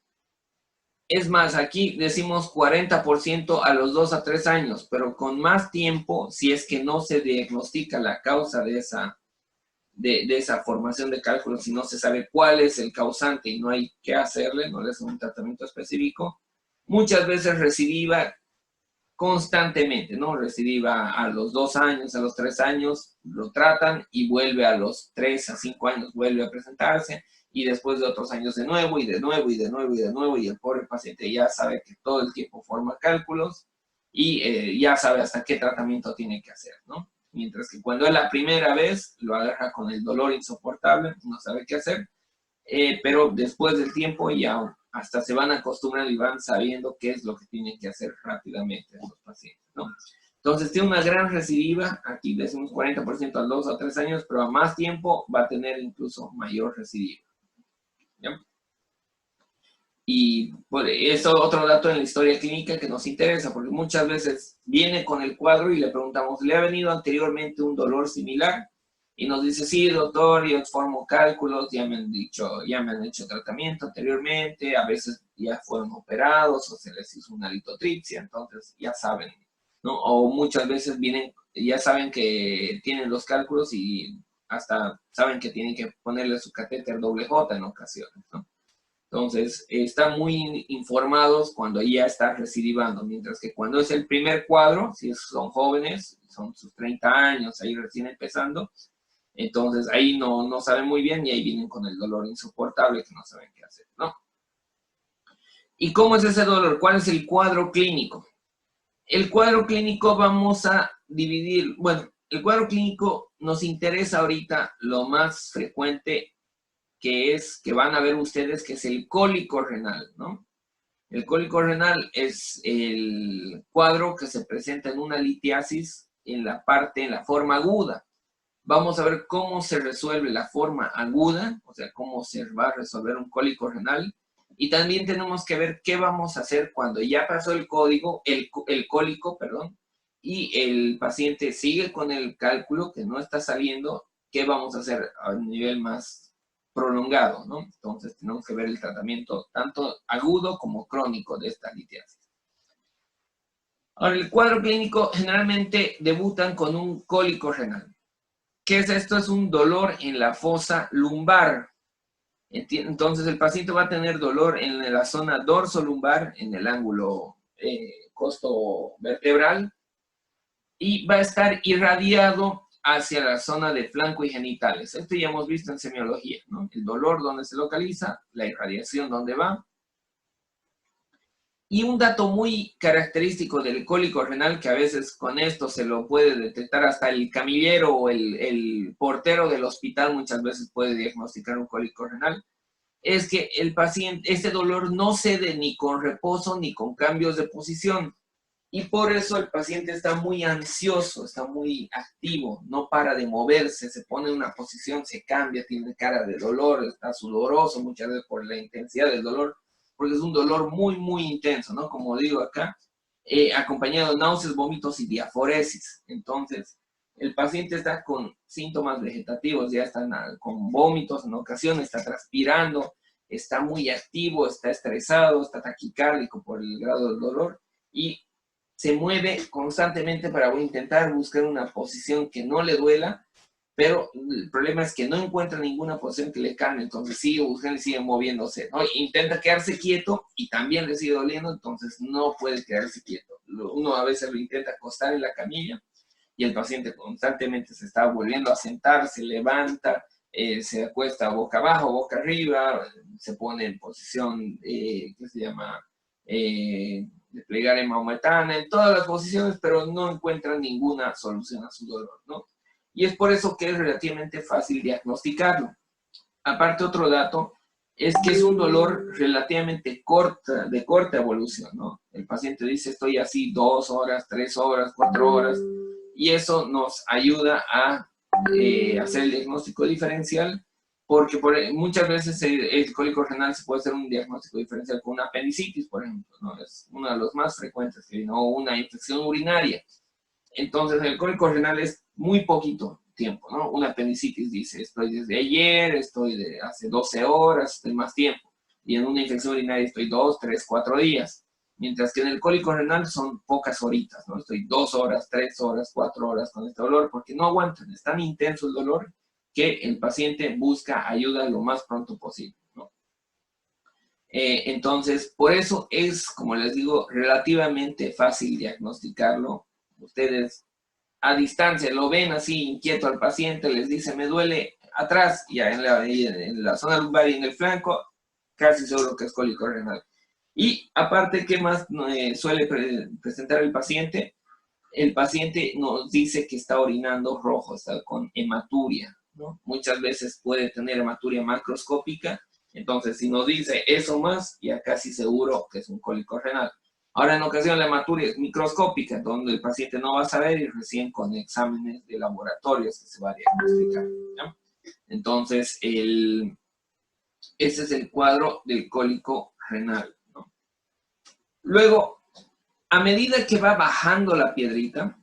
Es más, aquí decimos 40% a los 2 a 3 años, pero con más tiempo, si es que no se diagnostica la causa de esa formación de cálculos, si no se sabe cuál es el causante y no hay qué hacerle, no le hacen un tratamiento específico, muchas veces recidiva constantemente, ¿no? Recidiva a los 2 años, a los 3 años, lo tratan y vuelve a los 3 a 5 años, vuelve a presentarse y después de otros años de nuevo y de nuevo y de nuevo y de nuevo y el pobre paciente ya sabe que todo el tiempo forma cálculos y ya sabe hasta qué tratamiento tiene que hacer, ¿no? Mientras que cuando es la primera vez, lo agarra con el dolor insoportable, no sabe qué hacer, pero después del tiempo ya hasta se van acostumbrando y van sabiendo qué es lo que tienen que hacer rápidamente los pacientes, ¿no? Entonces tiene una gran recidiva, aquí decimos 40% a 2 a 3 años, pero a más tiempo va a tener incluso mayor recidiva, ¿ya? Y por eso otro dato en la historia clínica que nos interesa, porque muchas veces viene con el cuadro y le preguntamos, ¿le ha venido anteriormente un dolor similar? Y nos dice, sí, doctor, yo formo cálculos, ya me han hecho tratamiento anteriormente, a veces ya fueron operados o se les hizo una litotripsia, entonces ya saben, ¿no? O muchas veces vienen, ya saben que tienen los cálculos y hasta saben que tienen que ponerle su catéter doble J en ocasiones, ¿no? Entonces, están muy informados cuando ya está recidivando, mientras que cuando es el primer cuadro, si son jóvenes, son sus 30 años, ahí recién empezando, entonces ahí no saben muy bien y ahí vienen con el dolor insoportable que no saben qué hacer, ¿no? ¿Y cómo es ese dolor? ¿Cuál es el cuadro clínico? El cuadro clínico vamos a dividir, bueno, el cuadro clínico nos interesa ahorita lo más frecuente que van a ver ustedes, que es el cólico renal, ¿no? El cólico renal es el cuadro que se presenta en una litiasis en la forma aguda. Vamos a ver cómo se resuelve la forma aguda, o sea, cómo se va a resolver un cólico renal. Y también tenemos que ver qué vamos a hacer cuando ya pasó el cólico, y el paciente sigue con el cálculo que no está saliendo, qué vamos a hacer a un nivel más prolongado, ¿no? Entonces tenemos que ver el tratamiento tanto agudo como crónico de esta litiasis. Ahora, el cuadro clínico generalmente debutan con un cólico renal. ¿Qué es esto? Es un dolor en la fosa lumbar. Entonces el paciente va a tener dolor en la zona dorso-lumbar, en el ángulo costo-vertebral, y va a estar irradiado hacia la zona de flanco y genitales. Esto ya hemos visto en semiología, ¿no? El dolor donde se localiza, la irradiación donde va. Y un dato muy característico del cólico renal, que a veces con esto se lo puede detectar hasta el camillero o el portero del hospital, muchas veces puede diagnosticar un cólico renal, es que el paciente, este dolor no cede ni con reposo ni con cambios de posición. Y por eso el paciente está muy ansioso, está muy activo, no para de moverse, se pone en una posición, se cambia, tiene cara de dolor, está sudoroso muchas veces por la intensidad del dolor, porque es un dolor muy, muy intenso, ¿no? Como digo acá, acompañado de náuseas, vómitos y diaforesis. Entonces, el paciente está con síntomas vegetativos, ya está con vómitos en ocasiones, está transpirando, está muy activo, está estresado, está taquicárdico por el grado del dolor y se mueve constantemente para intentar buscar una posición que no le duela, pero el problema es que no encuentra ninguna posición que le calme, entonces sigue buscando y sigue moviéndose, ¿no? Intenta quedarse quieto y también le sigue doliendo, entonces no puede quedarse quieto. Uno a veces lo intenta acostar en la camilla y el paciente constantemente se está volviendo a sentar, se levanta, se acuesta boca abajo, boca arriba, se pone en posición, ¿qué se llama? De plegaria maometana, en todas las posiciones, pero no encuentran ninguna solución a su dolor, ¿no? Y es por eso que es relativamente fácil diagnosticarlo. Aparte, otro dato es que es un dolor relativamente de corta evolución, ¿no? El paciente dice, estoy así 2 horas, 3 horas, 4 horas, y eso nos ayuda a hacer el diagnóstico diferencial, porque muchas veces el cólico renal se puede hacer un diagnóstico diferencial con una apendicitis, por ejemplo, ¿no? Es uno de los más frecuentes, o una infección urinaria. Entonces, el cólico renal es muy poquito tiempo, ¿no? Una apendicitis dice, estoy desde ayer, estoy de hace 12 horas, estoy más tiempo. Y en una infección urinaria estoy 2, 3, 4 días. Mientras que en el cólico renal son pocas horitas, ¿no? Estoy 2 horas, 3 horas, 4 horas con este dolor, porque no aguantan, es tan intenso el dolor que el paciente busca ayuda lo más pronto posible, ¿no? Entonces, por eso es, como les digo, relativamente fácil diagnosticarlo. Ustedes a distancia lo ven así inquieto al paciente, les dice, me duele atrás, ya en la zona lumbar y en el flanco, casi seguro que es cólico renal. Y aparte, ¿qué más suele presentar el paciente? El paciente nos dice que está orinando rojo, está con hematuria, ¿no? Muchas veces puede tener hematuria macroscópica, entonces si nos dice eso más, ya casi seguro que es un cólico renal. Ahora, en ocasión la hematuria es microscópica, donde el paciente no va a saber y recién con exámenes de laboratorios que se va a diagnosticar, ¿no? Entonces, ese es el cuadro del cólico renal, ¿no? Luego, a medida que va bajando la piedrita,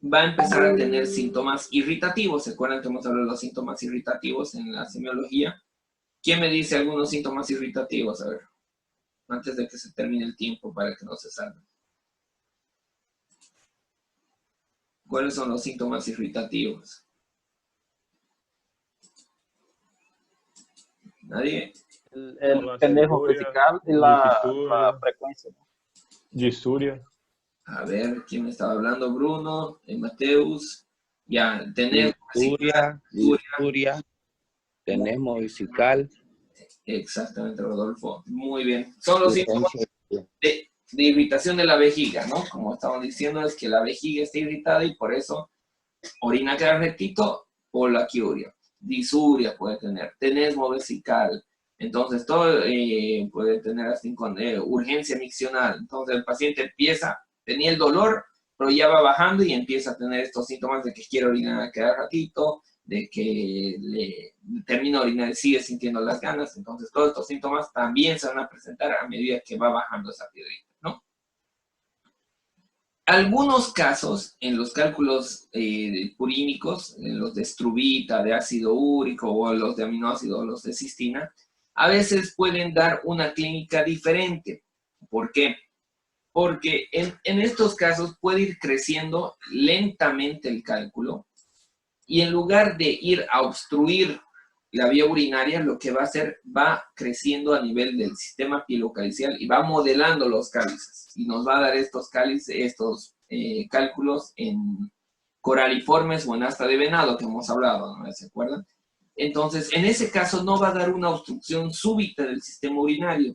va a empezar a tener síntomas irritativos. ¿Se acuerdan que hemos hablado de los síntomas irritativos en la semiología? ¿Quién me dice algunos síntomas irritativos? A ver, antes de que se termine el tiempo para que no se salga. ¿Cuáles son los síntomas irritativos? ¿Nadie? El pendejo musical y la frecuencia. Disuria. A ver, ¿quién me estaba hablando? Bruno, Mateus. Ya, tener Disuria, tenesmo vesical. Exactamente, Rodolfo. Muy bien. Son los síntomas de irritación de la vejiga, ¿no? Como estamos diciendo, es que la vejiga está irritada y por eso orina queda rectito, polaquiuria. Disuria puede tener, tenesmo vesical. Entonces, todo puede tener hasta urgencia miccional. Entonces, el paciente tenía el dolor, pero ya va bajando y empieza a tener estos síntomas de que quiere orinar cada ratito, de que le termina de orinar y sigue sintiendo las ganas. Entonces, todos estos síntomas también se van a presentar a medida que va bajando esa piedrita, ¿no? Algunos casos, en los cálculos purínicos, en los de struvita, de ácido úrico, o los de aminoácidos, o los de cistina, a veces pueden dar una clínica diferente. ¿Por qué? Porque en estos casos puede ir creciendo lentamente el cálculo y en lugar de ir a obstruir la vía urinaria, lo que va a hacer, va creciendo a nivel del sistema pielocalicial y va modelando los cálices. Y nos va a dar estos cálices, estos cálculos en coraliformes o en asta de venado que hemos hablado, ¿no? ¿Se acuerdan? Entonces, en ese caso no va a dar una obstrucción súbita del sistema urinario,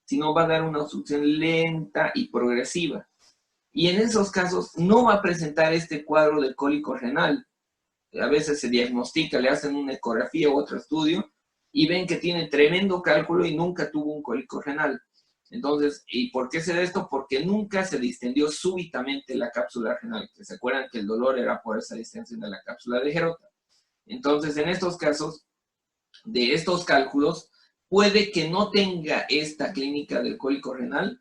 sino va a dar una obstrucción lenta y progresiva. Y en esos casos no va a presentar este cuadro de cólico renal. A veces se diagnostica, le hacen una ecografía u otro estudio y ven que tiene tremendo cálculo y nunca tuvo un cólico renal. Entonces, ¿y por qué se da esto? Porque nunca se distendió súbitamente la cápsula renal. Que se acuerdan que el dolor era por esa distensión de la cápsula de Gerota. Entonces, en estos casos, de estos cálculos, puede que no tenga esta clínica del cólico renal,